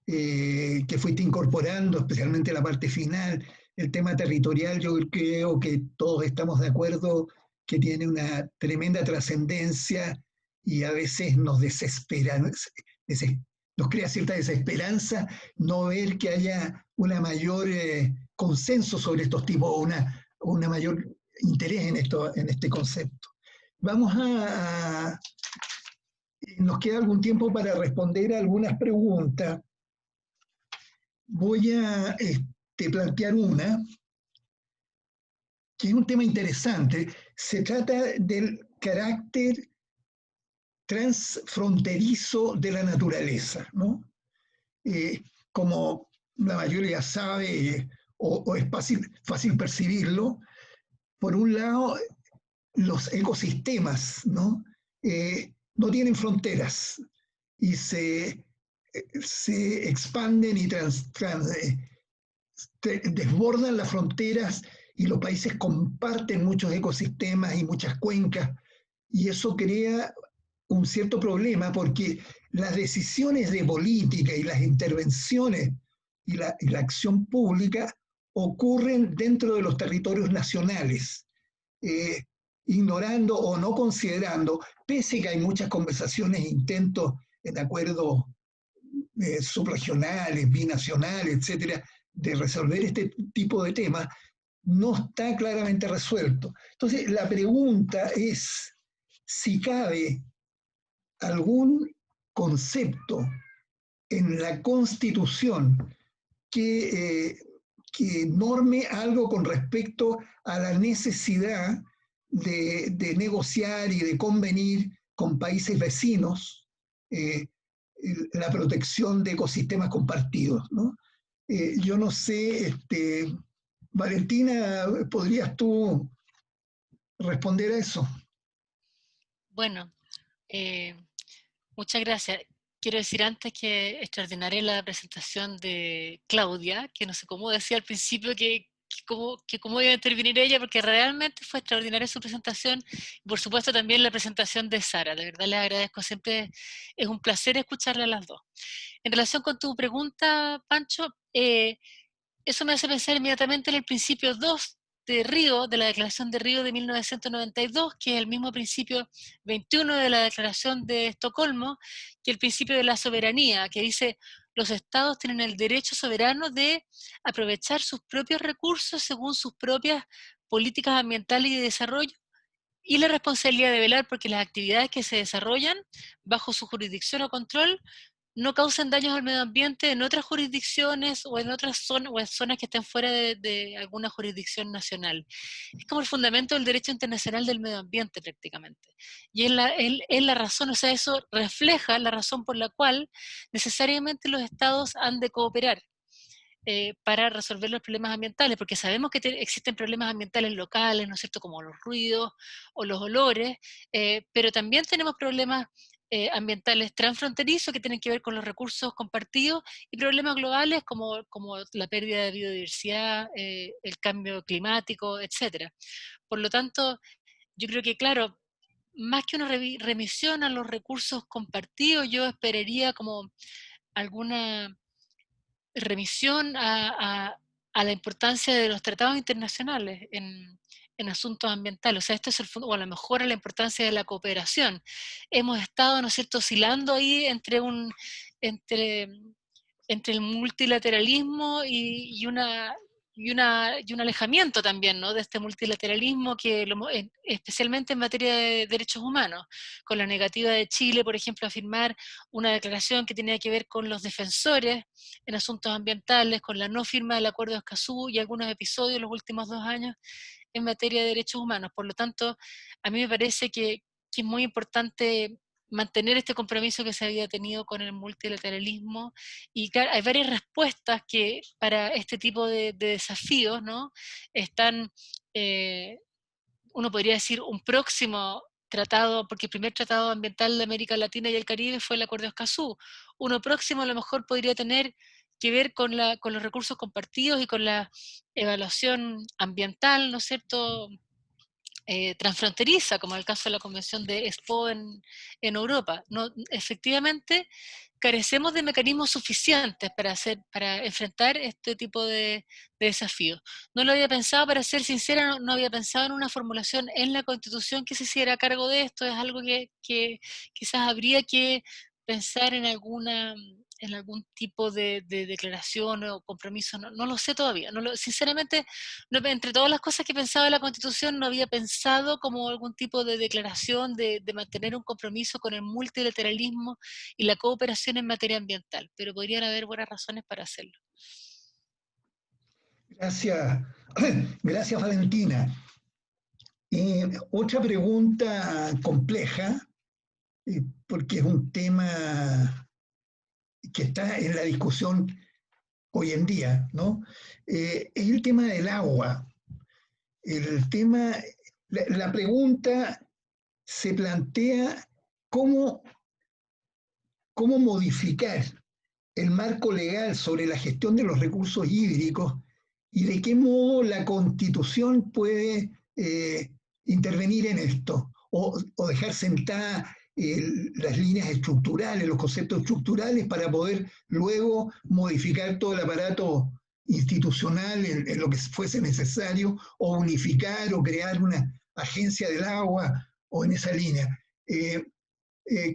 que fuiste incorporando, especialmente la parte final. El tema territorial, yo creo que todos estamos de acuerdo que tiene una tremenda trascendencia y a veces nos desespera, nos crea cierta desesperanza no ver que haya una mayor consenso sobre estos tipos, una mayor interés en este concepto. Nos queda algún tiempo para responder a algunas preguntas. Voy a plantear una, que es un tema interesante. Se trata del carácter transfronterizo de la naturaleza, ¿no? Como la mayoría sabe, o es fácil percibirlo, por un lado, los ecosistemas, ¿no? No tienen fronteras y se expanden y desbordan las fronteras, y los países comparten muchos ecosistemas y muchas cuencas, y eso crea un cierto problema porque las decisiones de política y las intervenciones y la acción pública ocurren dentro de los territorios nacionales, ignorando o no considerando, pese que hay muchas conversaciones e intentos en acuerdos subregionales, binacionales, etcétera, de resolver este tipo de temas, no está claramente resuelto. Entonces, la pregunta es si cabe algún concepto en la Constitución que norme algo con respecto a la necesidad de negociar y de convenir con países vecinos la protección de ecosistemas compartidos, ¿no? Yo no sé, Valentina, ¿podrías tú responder a eso? Bueno, muchas gracias. Quiero decir antes que extraordinaria la presentación de Claudia, que no sé cómo decía al principio que cómo iba a intervenir ella, porque realmente fue extraordinaria su presentación, y por supuesto también la presentación de Sara. De verdad les agradezco, siempre es un placer escucharle a las dos. En relación con tu pregunta, Pancho, eso me hace pensar inmediatamente en el principio 2 de Río, de la Declaración de Río de 1992, que es el mismo principio 21 de la Declaración de Estocolmo, que el principio de la soberanía, que dice: los estados tienen el derecho soberano de aprovechar sus propios recursos según sus propias políticas ambientales y de desarrollo, y la responsabilidad de velar porque las actividades que se desarrollan bajo su jurisdicción o control no causen daños al medio ambiente en otras jurisdicciones o en otras zonas, o en zonas que estén fuera de alguna jurisdicción nacional. Es como el fundamento del derecho internacional del medio ambiente prácticamente. Y es la razón, o sea, eso refleja la razón por la cual necesariamente los estados han de cooperar para resolver los problemas ambientales, porque sabemos que existen problemas ambientales locales, ¿no es cierto?, como los ruidos o los olores, pero también tenemos problemas ambientales transfronterizos que tienen que ver con los recursos compartidos y problemas globales como la pérdida de biodiversidad, el cambio climático, etc. Por lo tanto, yo creo que, claro, más que una remisión a los recursos compartidos, yo esperaría como alguna remisión a la importancia de los tratados internacionales en asuntos ambientales. O sea, esto es el fondo, o a lo mejor a la importancia de la cooperación. Hemos estado, ¿no es cierto?, oscilando ahí entre el multilateralismo y un alejamiento también, ¿no?, de este multilateralismo, especialmente en materia de derechos humanos, con la negativa de Chile, por ejemplo, a firmar una declaración que tenía que ver con los defensores en asuntos ambientales, con la no firma del Acuerdo de Escazú y algunos episodios en los últimos 2 años en materia de derechos humanos. Por lo tanto, a mí me parece que es muy importante mantener este compromiso que se había tenido con el multilateralismo, y claro, hay varias respuestas que para este tipo de desafíos, ¿no?, están, uno podría decir, un próximo tratado, porque el primer tratado ambiental de América Latina y el Caribe fue el Acuerdo de Escazú. Uno próximo a lo mejor podría tener que ver con los recursos compartidos y con la evaluación ambiental, ¿no es cierto?, transfronteriza, como el caso de la Convención de Espoo en Europa. No, efectivamente, carecemos de mecanismos suficientes para enfrentar este tipo de desafíos. No lo había pensado, para ser sincera, no había pensado en una formulación en la Constitución que se hiciera cargo de esto. Es algo que quizás habría que pensar en algún tipo de declaración o compromiso. No lo sé todavía. Sinceramente, entre todas las cosas que pensaba en la Constitución, no había pensado como algún tipo de declaración de mantener un compromiso con el multilateralismo y la cooperación en materia ambiental, pero podrían haber buenas razones para hacerlo. Gracias, gracias Valentina. Otra pregunta compleja, porque es un tema que está en la discusión hoy en día, ¿no? Es el tema del agua. La pregunta se plantea cómo modificar el marco legal sobre la gestión de los recursos hídricos y de qué modo la Constitución puede intervenir en esto, o dejar sentadas las líneas estructurales, los conceptos estructurales, para poder luego modificar todo el aparato institucional en lo que fuese necesario, o unificar o crear una agencia del agua, o en esa línea.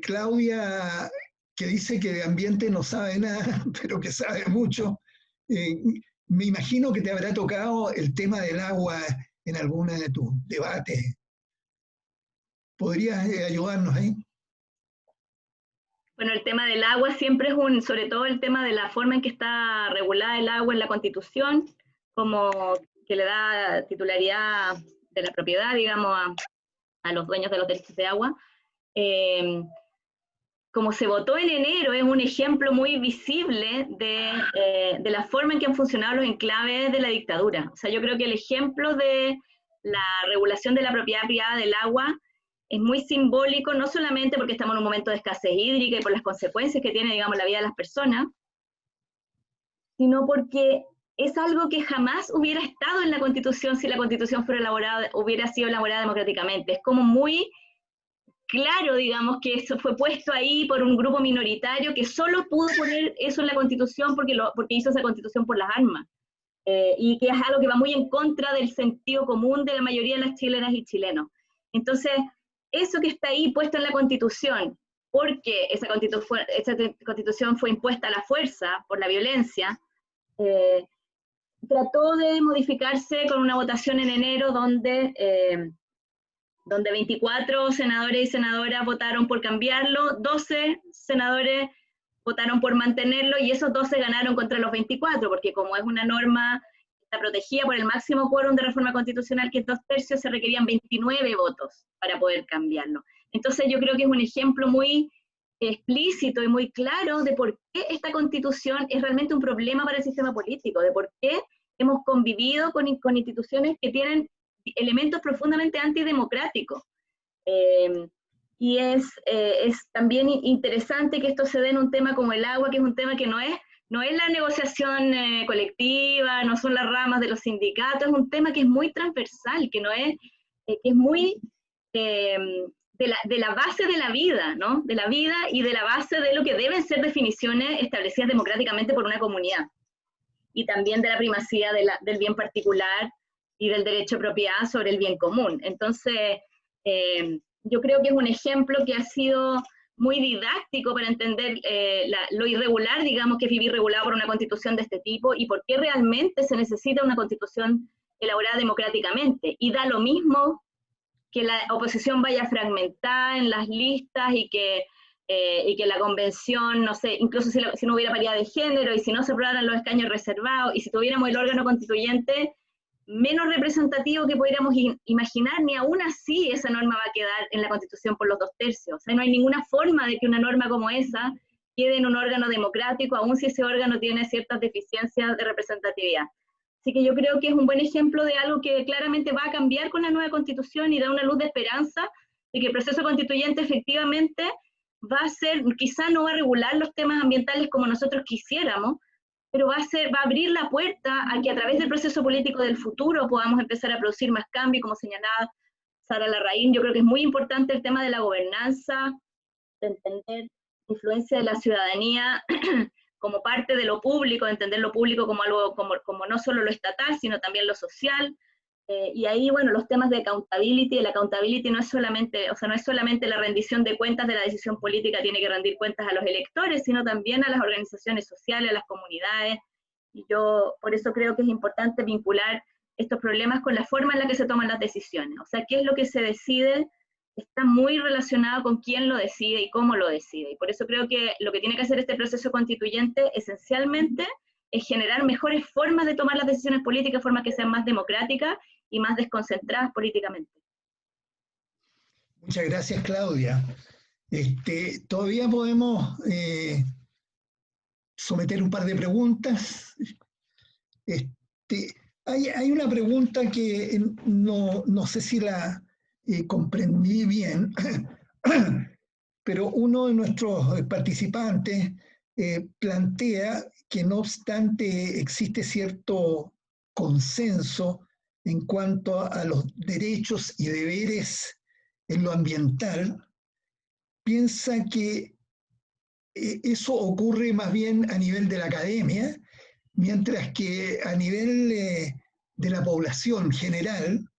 Claudia, que dice que de ambiente no sabe nada, pero que sabe mucho, me imagino que te habrá tocado el tema del agua en alguna de tus debates. ¿Podrías ayudarnos ahí? Bueno, el tema del agua siempre es sobre todo el tema de la forma en que está regulada el agua en la Constitución, como que le da titularidad de la propiedad, digamos, a los dueños de los derechos de agua. Como se votó en enero, es un ejemplo muy visible de la forma en que han funcionado los enclaves de la dictadura. O sea, yo creo que el ejemplo de la regulación de la propiedad privada del agua es muy simbólico, no solamente porque estamos en un momento de escasez hídrica y por las consecuencias que tiene, digamos, la vida de las personas, sino porque es algo que jamás hubiera estado en la Constitución si la Constitución hubiera sido elaborada democráticamente. Es como muy claro, digamos, que eso fue puesto ahí por un grupo minoritario que solo pudo poner eso en la Constitución porque hizo esa Constitución por las armas. y que es algo que va muy en contra del sentido común de la mayoría de las chilenas y chilenos. Entonces, eso que está ahí puesto en la Constitución, porque esa Constitución fue impuesta a la fuerza por la violencia, trató de modificarse con una votación en enero donde 24 senadores y senadoras votaron por cambiarlo, 12 senadores votaron por mantenerlo, y esos 12 ganaron contra los 24, porque como es una norma que está protegida por el máximo quórum de reforma constitucional, que es 2/3, se requerían 29 votos para poder cambiarlo. Entonces yo creo que es un ejemplo muy explícito y muy claro de por qué esta Constitución es realmente un problema para el sistema político, de por qué hemos convivido con instituciones que tienen elementos profundamente antidemocráticos. Y es también interesante que esto se dé en un tema como el agua, que es un tema que no es la negociación colectiva, no son las ramas de los sindicatos, es un tema que es muy transversal, que es muy de la base de la vida, ¿no? De la vida y de la base de lo que deben ser definiciones establecidas democráticamente por una comunidad. Y también de la primacía del bien particular y del derecho de propiedad sobre el bien común. Entonces, yo creo que es un ejemplo que ha sido muy didáctico para entender lo irregular, digamos, que es vivir regulado por una constitución de este tipo, y por qué realmente se necesita una constitución elaborada democráticamente. Y da lo mismo que la oposición vaya fragmentada en las listas y que la convención, no sé, incluso si no hubiera paridad de género y si no se aprobaran los escaños reservados y si tuviéramos el órgano constituyente menos representativo que pudiéramos imaginar, ni aún así esa norma va a quedar en la Constitución por los 2/3. O sea, no hay ninguna forma de que una norma como esa quede en un órgano democrático, aun si ese órgano tiene ciertas deficiencias de representatividad. Así que yo creo que es un buen ejemplo de algo que claramente va a cambiar con la nueva Constitución y da una luz de esperanza de que el proceso constituyente efectivamente va a ser, quizá no va a regular los temas ambientales como nosotros quisiéramos, pero va a abrir la puerta a que a través del proceso político del futuro podamos empezar a producir más cambios, como señalaba Sara Larraín. Yo creo que es muy importante el tema de la gobernanza, de entender la influencia de la ciudadanía como parte de lo público, de entender lo público como algo, como no solo lo estatal, sino también lo social. Y ahí, bueno, los temas de accountability, el accountability no es solamente, o sea, no es solamente la rendición de cuentas de la decisión política, tiene que rendir cuentas a los electores, sino también a las organizaciones sociales, a las comunidades, y yo por eso creo que es importante vincular estos problemas con la forma en la que se toman las decisiones. O sea, qué es lo que se decide está muy relacionado con quién lo decide y cómo lo decide, y por eso creo que lo que tiene que hacer este proceso constituyente esencialmente es generar mejores formas de tomar las decisiones políticas, formas que sean más democráticas y más desconcentradas políticamente. Muchas gracias, Claudia. Todavía podemos someter un par de preguntas. Hay una pregunta que no sé si la comprendí bien, pero uno de nuestros participantes plantea que no obstante existe cierto consenso en cuanto a los derechos y deberes en lo ambiental, piensa que eso ocurre más bien a nivel de la academia, mientras que a nivel de la población general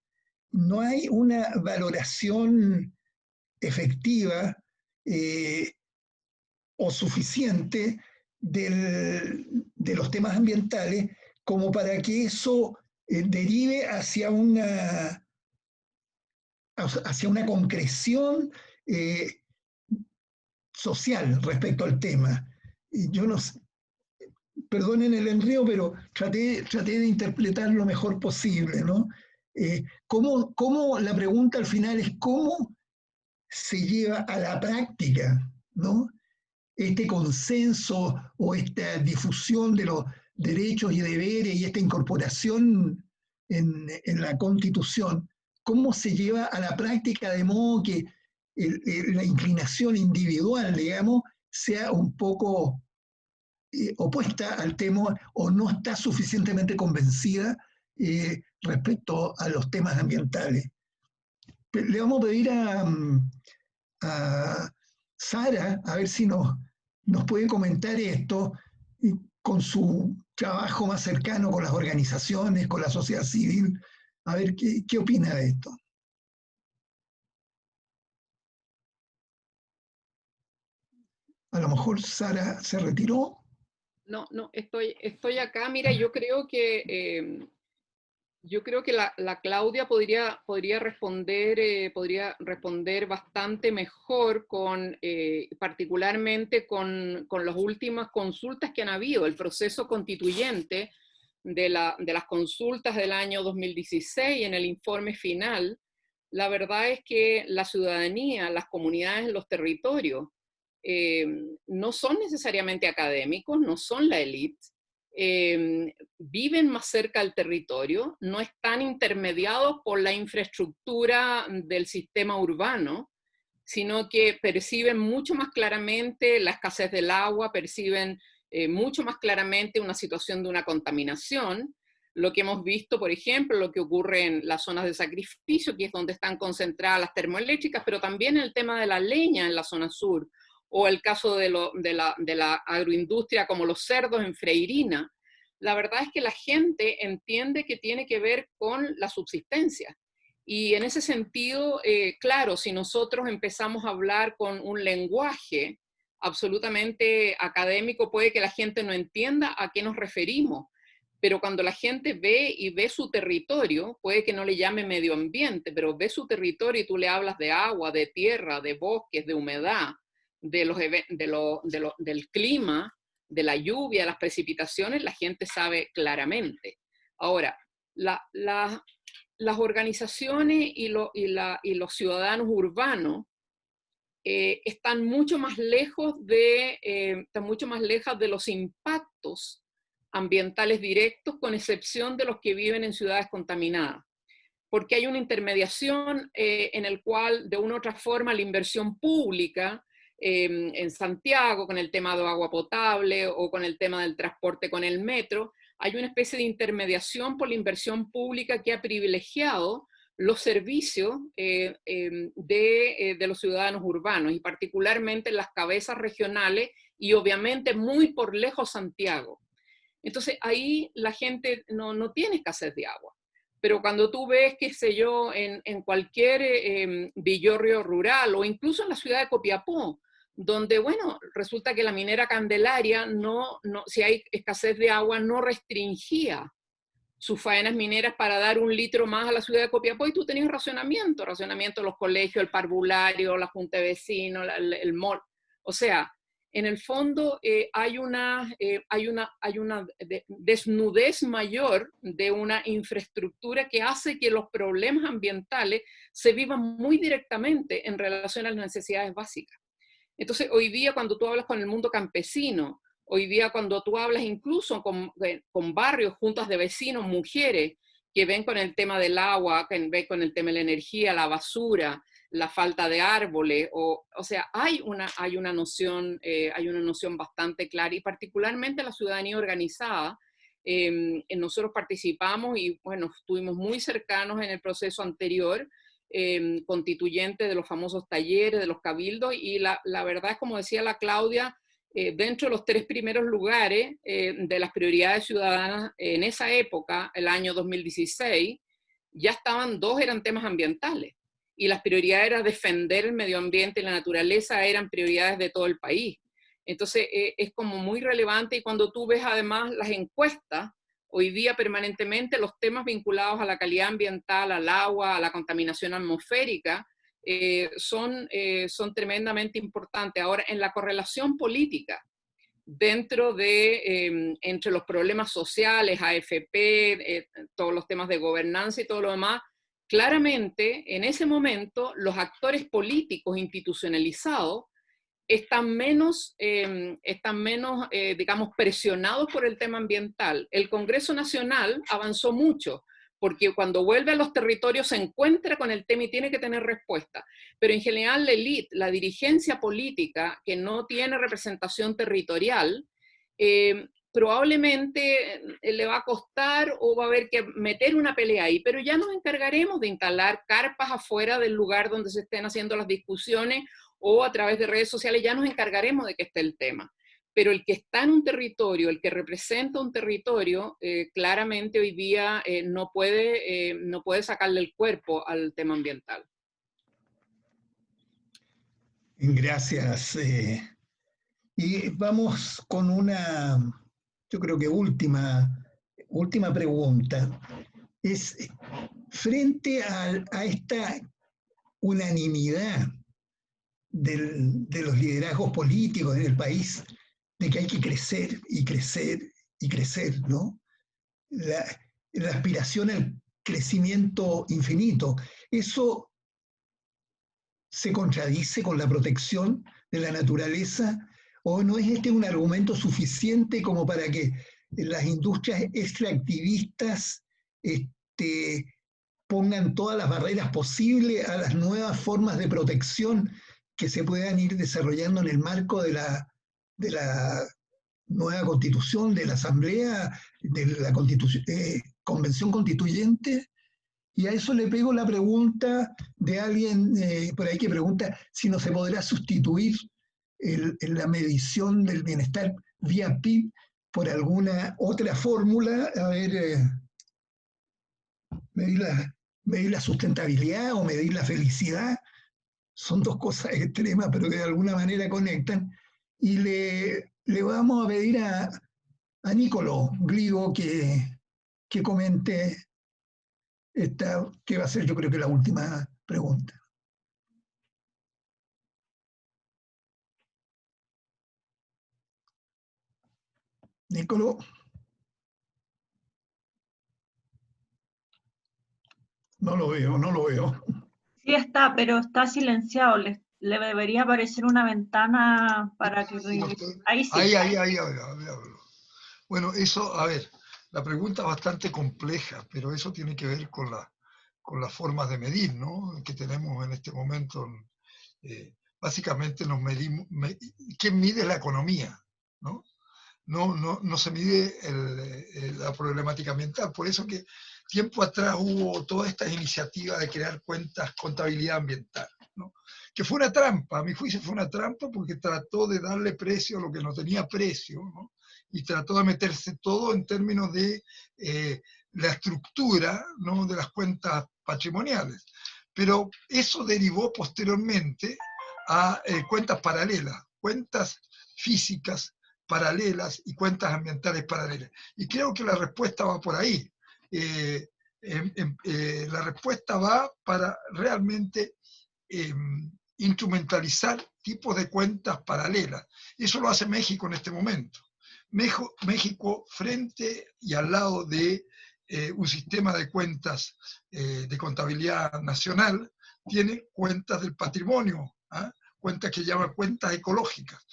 no hay una valoración efectiva o suficiente de los temas ambientales como para que eso derive hacia una concreción social respecto al tema. Y yo no sé, perdonen el enredo, pero traté de interpretar lo mejor posible, ¿no? ¿Cómo la pregunta al final es cómo se lleva a la práctica, ¿no? Este consenso o esta difusión de los derechos y deberes y esta incorporación en la Constitución, ¿cómo se lleva a la práctica de modo que la inclinación individual, digamos, sea un poco opuesta al tema o no está suficientemente convencida respecto a los temas ambientales? Le vamos a pedir a Sara a ver si nos puede comentar esto con su trabajo más cercano con las organizaciones, con la sociedad civil. A ver, ¿qué opina de esto? A lo mejor Sara se retiró. No, estoy acá. Mira, yo creo que la Claudia podría responder bastante mejor particularmente con las últimas consultas que han habido, el proceso constituyente de las consultas del año 2016 en el informe final. La verdad es que la ciudadanía, las comunidades en los territorios, no son necesariamente académicos, no son la élite, viven más cerca del territorio, no están intermediados por la infraestructura del sistema urbano, sino que perciben mucho más claramente la escasez del agua, perciben mucho más claramente una situación de una contaminación. Lo que hemos visto, por ejemplo, lo que ocurre en las zonas de sacrificio, que es donde están concentradas las termoeléctricas, pero también el tema de la leña en la zona sur, o el caso de la agroindustria como los cerdos en Freirina. La verdad es que la gente entiende que tiene que ver con la subsistencia. Y en ese sentido, claro, si nosotros empezamos a hablar con un lenguaje absolutamente académico, puede que la gente no entienda a qué nos referimos, pero cuando la gente ve su territorio, puede que no le llame medio ambiente, pero ve su territorio y tú le hablas de agua, de tierra, de bosques, de humedad, del clima, de la lluvia, de las precipitaciones, la gente sabe claramente. Ahora, las organizaciones y los ciudadanos urbanos están mucho más lejos de los impactos ambientales directos, con excepción de los que viven en ciudades contaminadas, porque hay una intermediación en el cual, de una u otra forma, la inversión pública en Santiago, con el tema de agua potable o con el tema del transporte con el metro, hay una especie de intermediación por la inversión pública que ha privilegiado los servicios de los ciudadanos urbanos, y particularmente en las cabezas regionales y obviamente muy por lejos Santiago. Entonces ahí la gente no tiene escasez de agua. Pero cuando tú ves, qué sé yo, en cualquier villorrio rural o incluso en la ciudad de Copiapó, donde, bueno, resulta que la minera Candelaria, si hay escasez de agua, no restringía sus faenas mineras para dar 1 litro más a la ciudad de Copiapó, y tú tenías racionamiento de los colegios, el parvulario, la junta de vecinos, el mall. O sea, en el fondo hay una desnudez mayor de una infraestructura que hace que los problemas ambientales se vivan muy directamente en relación a las necesidades básicas. Entonces, hoy día cuando tú hablas con el mundo campesino, hoy día cuando tú hablas incluso con barrios, juntas de vecinos, mujeres que ven con el tema del agua, que ven con el tema de la energía, la basura, la falta de árboles, o sea, hay una noción bastante clara, y particularmente la ciudadanía organizada. Nosotros participamos y, bueno, estuvimos muy cercanos en el proceso anterior, constituyente de los famosos talleres, de los cabildos, y la verdad es, como decía la Claudia, dentro de los 3 primeros lugares de las prioridades ciudadanas en esa época, el año 2016, ya estaban 2 eran temas ambientales, y las prioridades eran defender el medio ambiente y la naturaleza, eran prioridades de todo el país. Entonces es como muy relevante, y cuando tú ves además las encuestas, hoy día permanentemente los temas vinculados a la calidad ambiental, al agua, a la contaminación atmosférica, son tremendamente importantes. Ahora, en la correlación política, entre los problemas sociales, AFP, todos los temas de gobernanza y todo lo demás, claramente, en ese momento, los actores políticos institucionalizados están menos, digamos, presionados por el tema ambiental. El Congreso Nacional avanzó mucho, porque cuando vuelve a los territorios se encuentra con el tema y tiene que tener respuesta. Pero en general la élite, la dirigencia política, que no tiene representación territorial, probablemente le va a costar o va a haber que meter una pelea ahí, pero ya nos encargaremos de instalar carpas afuera del lugar donde se estén haciendo las discusiones, o a través de redes sociales ya nos encargaremos de que esté el tema. pero el que está en un territorio, el que representa un territorio, claramente hoy día no puede sacarle el cuerpo al tema ambiental. Gracias. Y vamos con una, yo creo que última pregunta. Es frente a esta unanimidad de los liderazgos políticos en el país, de que hay que crecer y crecer y crecer, ¿no? La aspiración al crecimiento infinito. Eso se contradice con la protección de la naturaleza, o no es este un argumento suficiente como para que las industrias extractivistas pongan todas las barreras posibles a las nuevas formas de protección que se puedan ir desarrollando en el marco de la nueva constitución, de la asamblea, de la convención constituyente? Y a eso le pego la pregunta de alguien por ahí que pregunta si no se podrá sustituir la medición del bienestar vía PIB por alguna otra fórmula. A ver, medir la sustentabilidad o medir la felicidad. Son dos cosas extremas, pero que de alguna manera conectan. Y le vamos a pedir a Niccolò Gligo que comente esta, que va a ser, yo creo que la última pregunta. Niccolò. No lo veo. Sí está, pero está silenciado. Le debería aparecer una ventana para que... Ahí sí. Ahí. Bueno, eso, a ver, la pregunta es bastante compleja, pero eso tiene que ver con las formas de medir, ¿no?, que tenemos en este momento. Básicamente nos medimos, ¿quién mide la economía?, ¿no? No se mide la problemática ambiental. Por eso que tiempo atrás hubo todas estas iniciativas de crear cuentas contabilidad ambiental, ¿no?, que fue una trampa. A mi juicio fue una trampa porque trató de darle precio a lo que no tenía precio, ¿no?, y trató de meterse todo en términos de la estructura, ¿no?, de las cuentas patrimoniales. Pero eso derivó posteriormente a cuentas paralelas, cuentas físicas paralelas y cuentas ambientales paralelas. Y creo que la respuesta va por ahí. La respuesta va para realmente instrumentalizar tipos de cuentas paralelas. Eso lo hace México en este momento. México, frente y al lado de un sistema de cuentas de contabilidad nacional, tiene cuentas del patrimonio, cuentas que llaman cuentas ecológicas,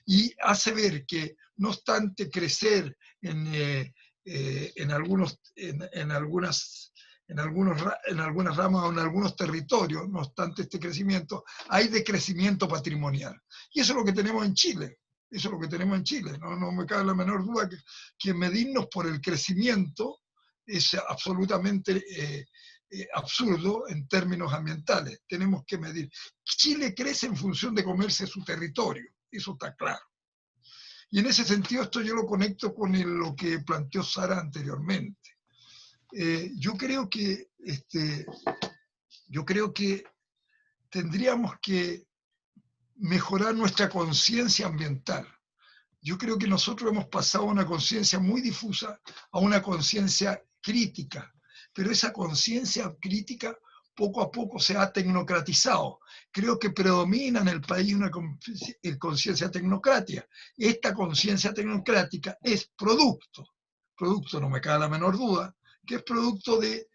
y hace ver que, no obstante crecer en algunas ramas o en algunos territorios, no obstante este crecimiento, hay decrecimiento patrimonial. Y eso es lo que tenemos en Chile. No me cabe la menor duda que medirnos por el crecimiento es absolutamente absurdo en términos ambientales. Tenemos que medir. Chile crece en función de comerse su territorio, eso está claro. Y en ese sentido esto yo lo conecto con lo que planteó Sara anteriormente. Yo creo que tendríamos que mejorar nuestra conciencia ambiental. Yo creo que nosotros hemos pasado a una conciencia muy difusa a una conciencia crítica, pero esa conciencia crítica poco a poco se ha tecnocratizado. Creo que predomina en el país una conciencia tecnocrática. Esta conciencia tecnocrática es producto, no me cabe la menor duda, que es producto de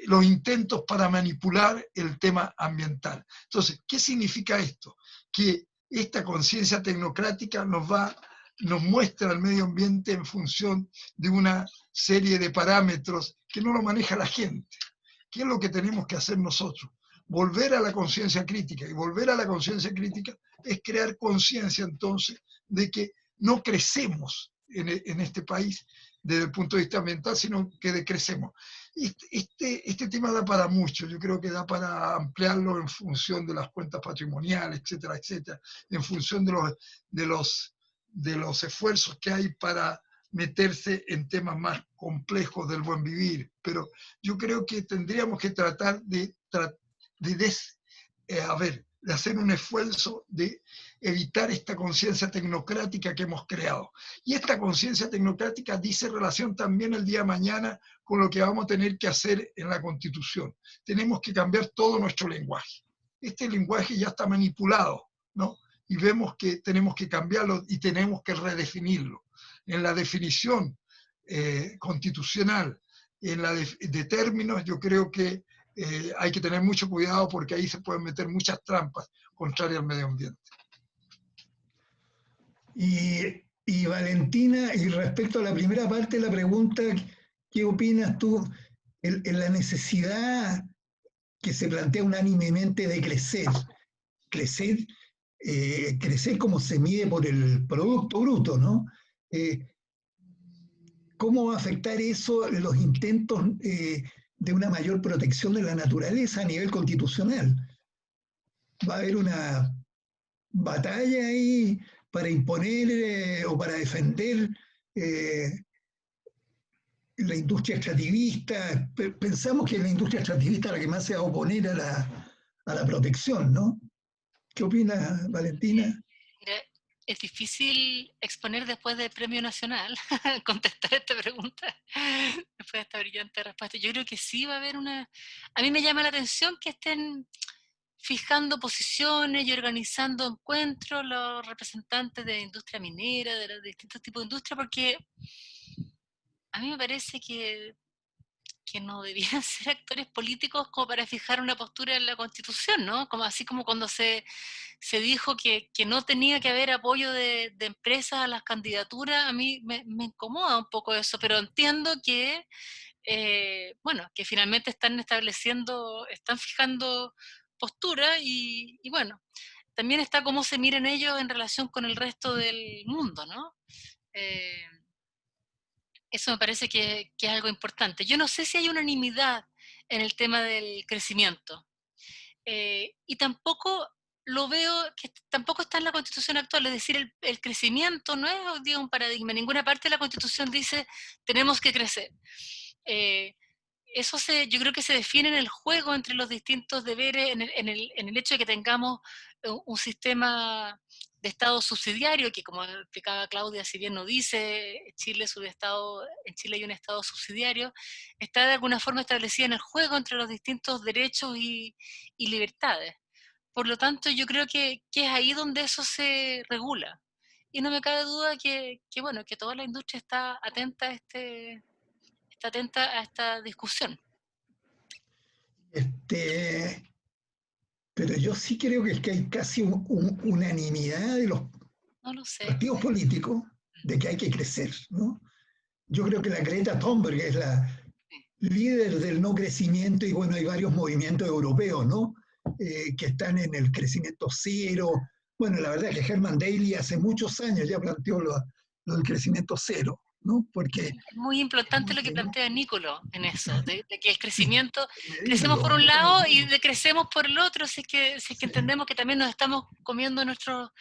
los intentos para manipular el tema ambiental. Entonces, ¿qué significa esto? Que esta conciencia tecnocrática nos muestra el medio ambiente en función de una serie de parámetros que no lo maneja la gente. ¿Qué es lo que tenemos que hacer nosotros? Volver a la conciencia crítica. Y volver a la conciencia crítica es crear conciencia entonces de que no crecemos en este país desde el punto de vista ambiental, sino que decrecemos. Este tema da para mucho, yo creo que da para ampliarlo en función de las cuentas patrimoniales, etcétera, etcétera, en función de los esfuerzos que hay para meterse en temas más complejos del buen vivir. Pero yo creo que tendríamos que tratar de hacer un esfuerzo de evitar esta conciencia tecnocrática que hemos creado. Y esta conciencia tecnocrática dice relación también el día de mañana con lo que vamos a tener que hacer en la Constitución. Tenemos que cambiar todo nuestro lenguaje. Este lenguaje ya está manipulado, ¿no? Y vemos que tenemos que cambiarlo y tenemos que redefinirlo. En la definición constitucional, en la de términos, yo creo que hay que tener mucho cuidado porque ahí se pueden meter muchas trampas contrarias al medio ambiente. Y Valentina, y respecto a la primera parte de la pregunta, ¿qué opinas tú en la necesidad que se plantea unánimemente de crecer? Crecer como se mide por el Producto Bruto, ¿no? ¿Cómo va a afectar eso los intentos de una mayor protección de la naturaleza a nivel constitucional? ¿Va a haber una batalla ahí para imponer o para defender la industria extractivista? Pensamos que la industria extractivista es la que más se va a oponer a la protección, ¿no? ¿Qué opina, Valentina? Mira, es difícil exponer después del Premio Nacional, contestar esta pregunta, después de esta brillante respuesta. Yo creo que sí va a haber una... A mí me llama la atención que estén fijando posiciones y organizando encuentros los representantes de la industria minera, de los distintos tipos de industria, porque a mí me parece que no debían ser actores políticos como para fijar una postura en la Constitución, ¿no? Así como cuando se dijo que no tenía que haber apoyo de empresas a las candidaturas, a mí me incomoda un poco eso, pero entiendo que, que finalmente están fijando postura y bueno, también está cómo se miren ellos en relación con el resto del mundo, ¿no? Eso me parece que es algo importante. Yo no sé si hay unanimidad en el tema del crecimiento. Y tampoco lo veo, que tampoco está en la Constitución actual. Es decir, el crecimiento no es hoy día un paradigma. En ninguna parte de la Constitución dice tenemos que crecer. Eso yo creo que se define en el juego entre los distintos deberes, en el hecho de que tengamos un sistema de Estado subsidiario, que como explicaba Claudia, si bien no dice en Chile hay un Estado subsidiario, está de alguna forma establecida en el juego entre los distintos derechos y libertades. Por lo tanto, yo creo que es ahí donde eso se regula. Y no me cabe duda que toda la industria está atenta a esta discusión. Pero yo sí creo que es que hay casi unanimidad de los partidos políticos de que hay que crecer, ¿no? Yo creo que la Greta Thunberg es la líder del no crecimiento y bueno, hay varios movimientos europeos, ¿no? Que están en el crecimiento cero. Bueno, la verdad es que Herman Daly hace muchos años ya planteó lo del crecimiento cero, ¿no? Porque es muy importante lo que plantea Nicolo en eso, de que el crecimiento, crecemos por un lado y decrecemos por el otro, si es que entendemos que también nos estamos comiendo nuestros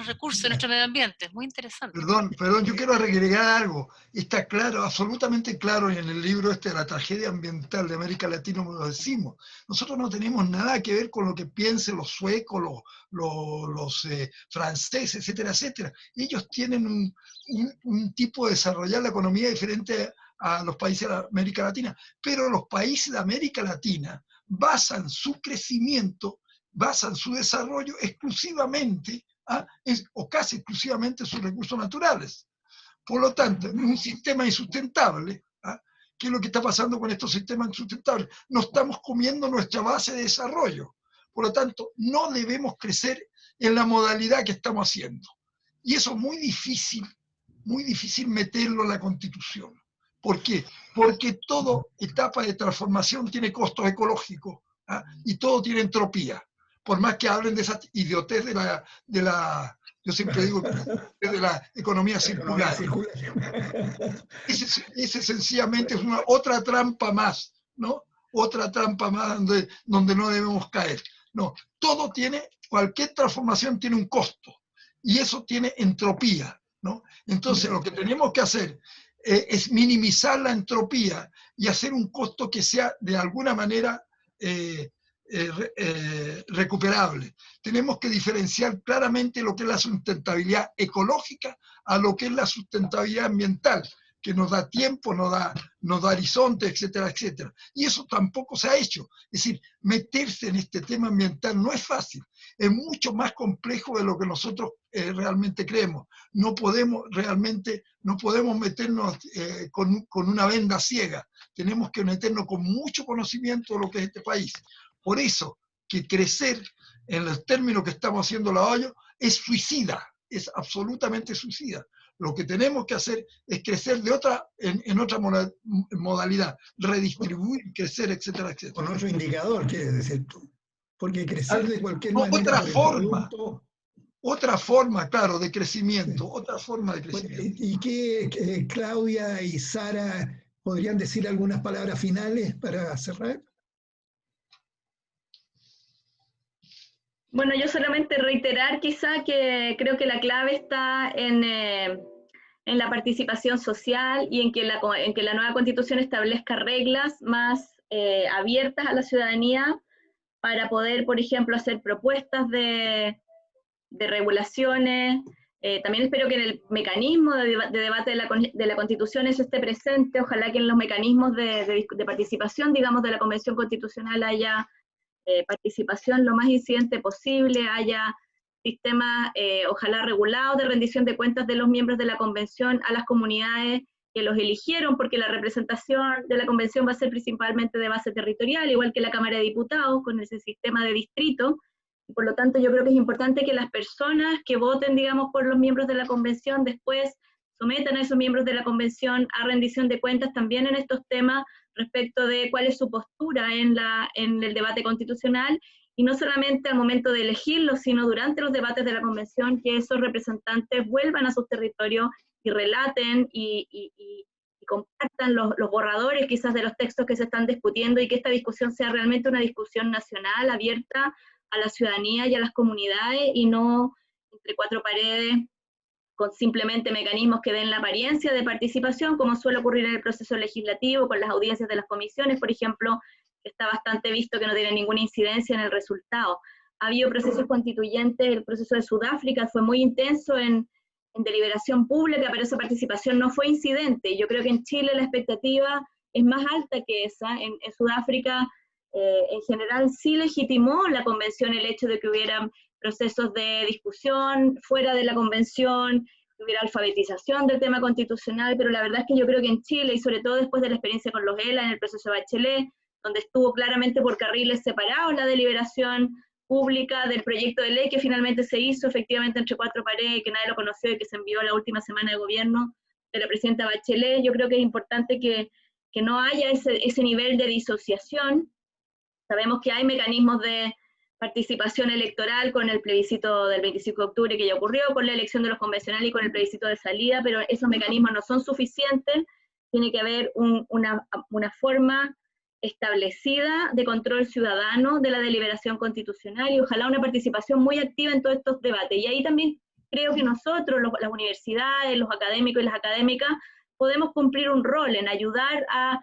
recursos, nuestro medio ambiente. Es muy interesante. Perdón, yo quiero agregar algo. Está claro, absolutamente claro, y en el libro de la tragedia ambiental de América Latina lo decimos. Nosotros no tenemos nada que ver con lo que piensen los suecos, los franceses, etcétera, etcétera. Ellos tienen un tipo de desarrollar la economía diferente a los países de América Latina, pero los países de América Latina basan su crecimiento, basan su desarrollo exclusivamente o casi exclusivamente sus recursos naturales. Por lo tanto, en un sistema insustentable, ¿qué es lo que está pasando con estos sistemas insustentables? Nos estamos comiendo nuestra base de desarrollo. Por lo tanto, no debemos crecer en la modalidad que estamos haciendo. Y eso es muy difícil meterlo en la Constitución. ¿Por qué? Porque toda etapa de transformación tiene costos ecológicos y todo tiene entropía. Por más que hablen de esa idiotez de Yo siempre digo que es de la economía circular. Ese sencillamente es otra trampa más, ¿no? Otra trampa más donde no debemos caer. No, cualquier transformación tiene un costo, y eso tiene entropía, ¿no? Entonces lo que tenemos que hacer es minimizar la entropía y hacer un costo que sea de alguna manera recuperable. Tenemos que diferenciar claramente lo que es la sustentabilidad ecológica a lo que es la sustentabilidad ambiental, que nos da tiempo, nos da horizonte, etcétera, etcétera. Y eso tampoco se ha hecho. Es decir, meterse en este tema ambiental no es fácil, es mucho más complejo de lo que nosotros realmente creemos. No podemos meternos con una venda ciega, tenemos que meternos con mucho conocimiento de lo que es este país. Por eso que crecer en los términos que estamos haciendo la OIO es suicida, es absolutamente suicida. Lo que tenemos que hacer es crecer en otra modalidad, redistribuir, crecer, etcétera, etcétera. Con otro indicador, quieres decir tú. Porque crecer de cualquier manera... Otra forma, claro, de crecimiento, sí. Otra forma de crecimiento. ¿Y qué, Claudia y Sara, podrían decir algunas palabras finales para cerrar? Bueno, yo solamente reiterar quizá que creo que la clave está en la participación social y en que la nueva Constitución establezca reglas más abiertas a la ciudadanía para poder, por ejemplo, hacer propuestas de regulaciones. También espero que en el mecanismo de debate de la Constitución eso esté presente. Ojalá que en los mecanismos de participación, digamos, de la Convención Constitucional haya participación lo más incidente posible, haya sistemas ojalá regulados de rendición de cuentas de los miembros de la Convención a las comunidades que los eligieron, porque la representación de la Convención va a ser principalmente de base territorial, igual que la Cámara de Diputados, con ese sistema de distrito. Y por lo tanto yo creo que es importante que las personas que voten, digamos, por los miembros de la Convención después sometan a esos miembros de la Convención a rendición de cuentas también en estos temas respecto de cuál es su postura en el debate constitucional, y no solamente al momento de elegirlo, sino durante los debates de la Convención, que esos representantes vuelvan a sus territorios y relaten y compartan los borradores quizás de los textos que se están discutiendo, y que esta discusión sea realmente una discusión nacional, abierta a la ciudadanía y a las comunidades, y no entre cuatro paredes, con simplemente mecanismos que den la apariencia de participación, como suele ocurrir en el proceso legislativo, con las audiencias de las comisiones, por ejemplo, que está bastante visto que no tiene ninguna incidencia en el resultado. Ha habido procesos constituyentes, el proceso de Sudáfrica fue muy intenso en deliberación pública, pero esa participación no fue incidente, y yo creo que en Chile la expectativa es más alta que esa. En Sudáfrica, en general, sí legitimó la convención el hecho de que hubieran procesos de discusión fuera de la convención, que hubiera alfabetización del tema constitucional, pero la verdad es que yo creo que en Chile, y sobre todo después de la experiencia con los ELA en el proceso de Bachelet, donde estuvo claramente por carriles separados la deliberación pública del proyecto de ley que finalmente se hizo efectivamente entre cuatro paredes, que nadie lo conoció y que se envió la última semana de gobierno de la presidenta Bachelet. Yo creo que es importante que no haya ese nivel de disociación. Sabemos que hay mecanismos de participación electoral con el plebiscito del 25 de octubre que ya ocurrió, con la elección de los convencionales y con el plebiscito de salida, pero esos mecanismos no son suficientes. Tiene que haber una forma establecida de control ciudadano de la deliberación constitucional, y ojalá una participación muy activa en todos estos debates. Y ahí también creo que nosotros, las universidades, los académicos y las académicas, podemos cumplir un rol en ayudar a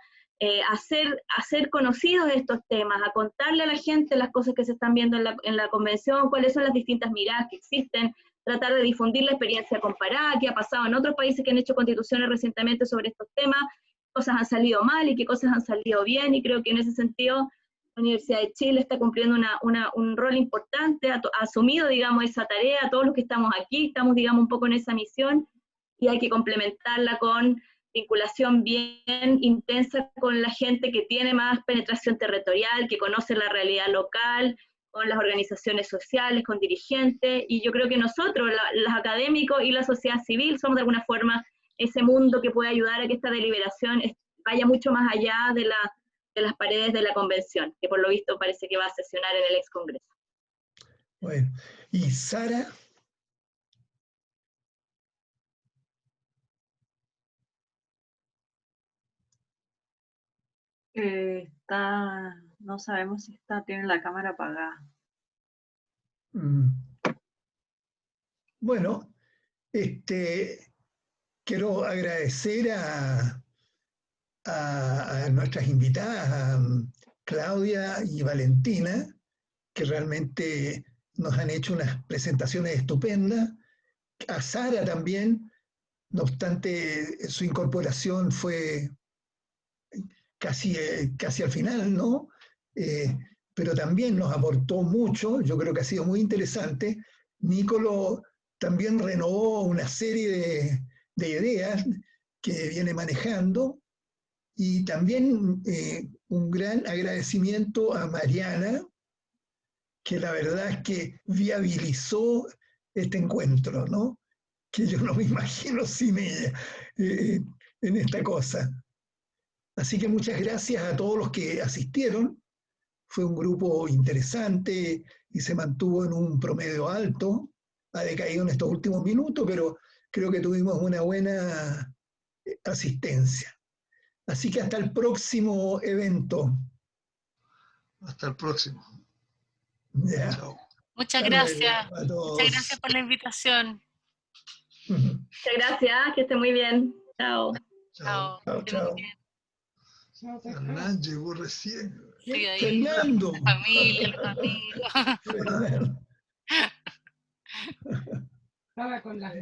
hacer conocidos estos temas, a contarle a la gente las cosas que se están viendo en la convención, cuáles son las distintas miradas que existen, tratar de difundir la experiencia comparada, qué ha pasado en otros países que han hecho constituciones recientemente sobre estos temas, qué cosas han salido mal y qué cosas han salido bien, y creo que en ese sentido la Universidad de Chile está cumpliendo un rol importante, ha asumido, digamos, esa tarea. Todos los que estamos aquí estamos, digamos, un poco en esa misión, y hay que complementarla con vinculación bien intensa con la gente que tiene más penetración territorial, que conoce la realidad local, con las organizaciones sociales, con dirigentes, y yo creo que nosotros, los académicos y la sociedad civil, somos de alguna forma ese mundo que puede ayudar a que esta deliberación vaya mucho más allá de las paredes de la convención, que por lo visto parece que va a sesionar en el ex Congreso. Bueno, y Sara. No sabemos si tiene la cámara apagada. Bueno, quiero agradecer a nuestras invitadas, a Claudia y Valentina, que realmente nos han hecho unas presentaciones estupendas. A Sara también, no obstante su incorporación fue casi al final, ¿no? Pero también nos aportó mucho, yo creo que ha sido muy interesante. Nicolo también renovó una serie de ideas que viene manejando, y también un gran agradecimiento a Mariana, que la verdad es que viabilizó este encuentro, ¿no? Que yo no me imagino sin ella en esta cosa. Así que muchas gracias a todos los que asistieron. Fue un grupo interesante y se mantuvo en un promedio alto. Ha decaído en estos últimos minutos, pero creo que tuvimos una buena asistencia. Así que hasta el próximo evento. Hasta el próximo. Ya. Chao. Muchas gracias. Muchas gracias por la invitación. Muchas gracias, que esté muy bien. Chao. Chao. Chao. Hernán llegó recién. Sí, ahí. Fernando. Familia, amigos. Fernando. Estaba con la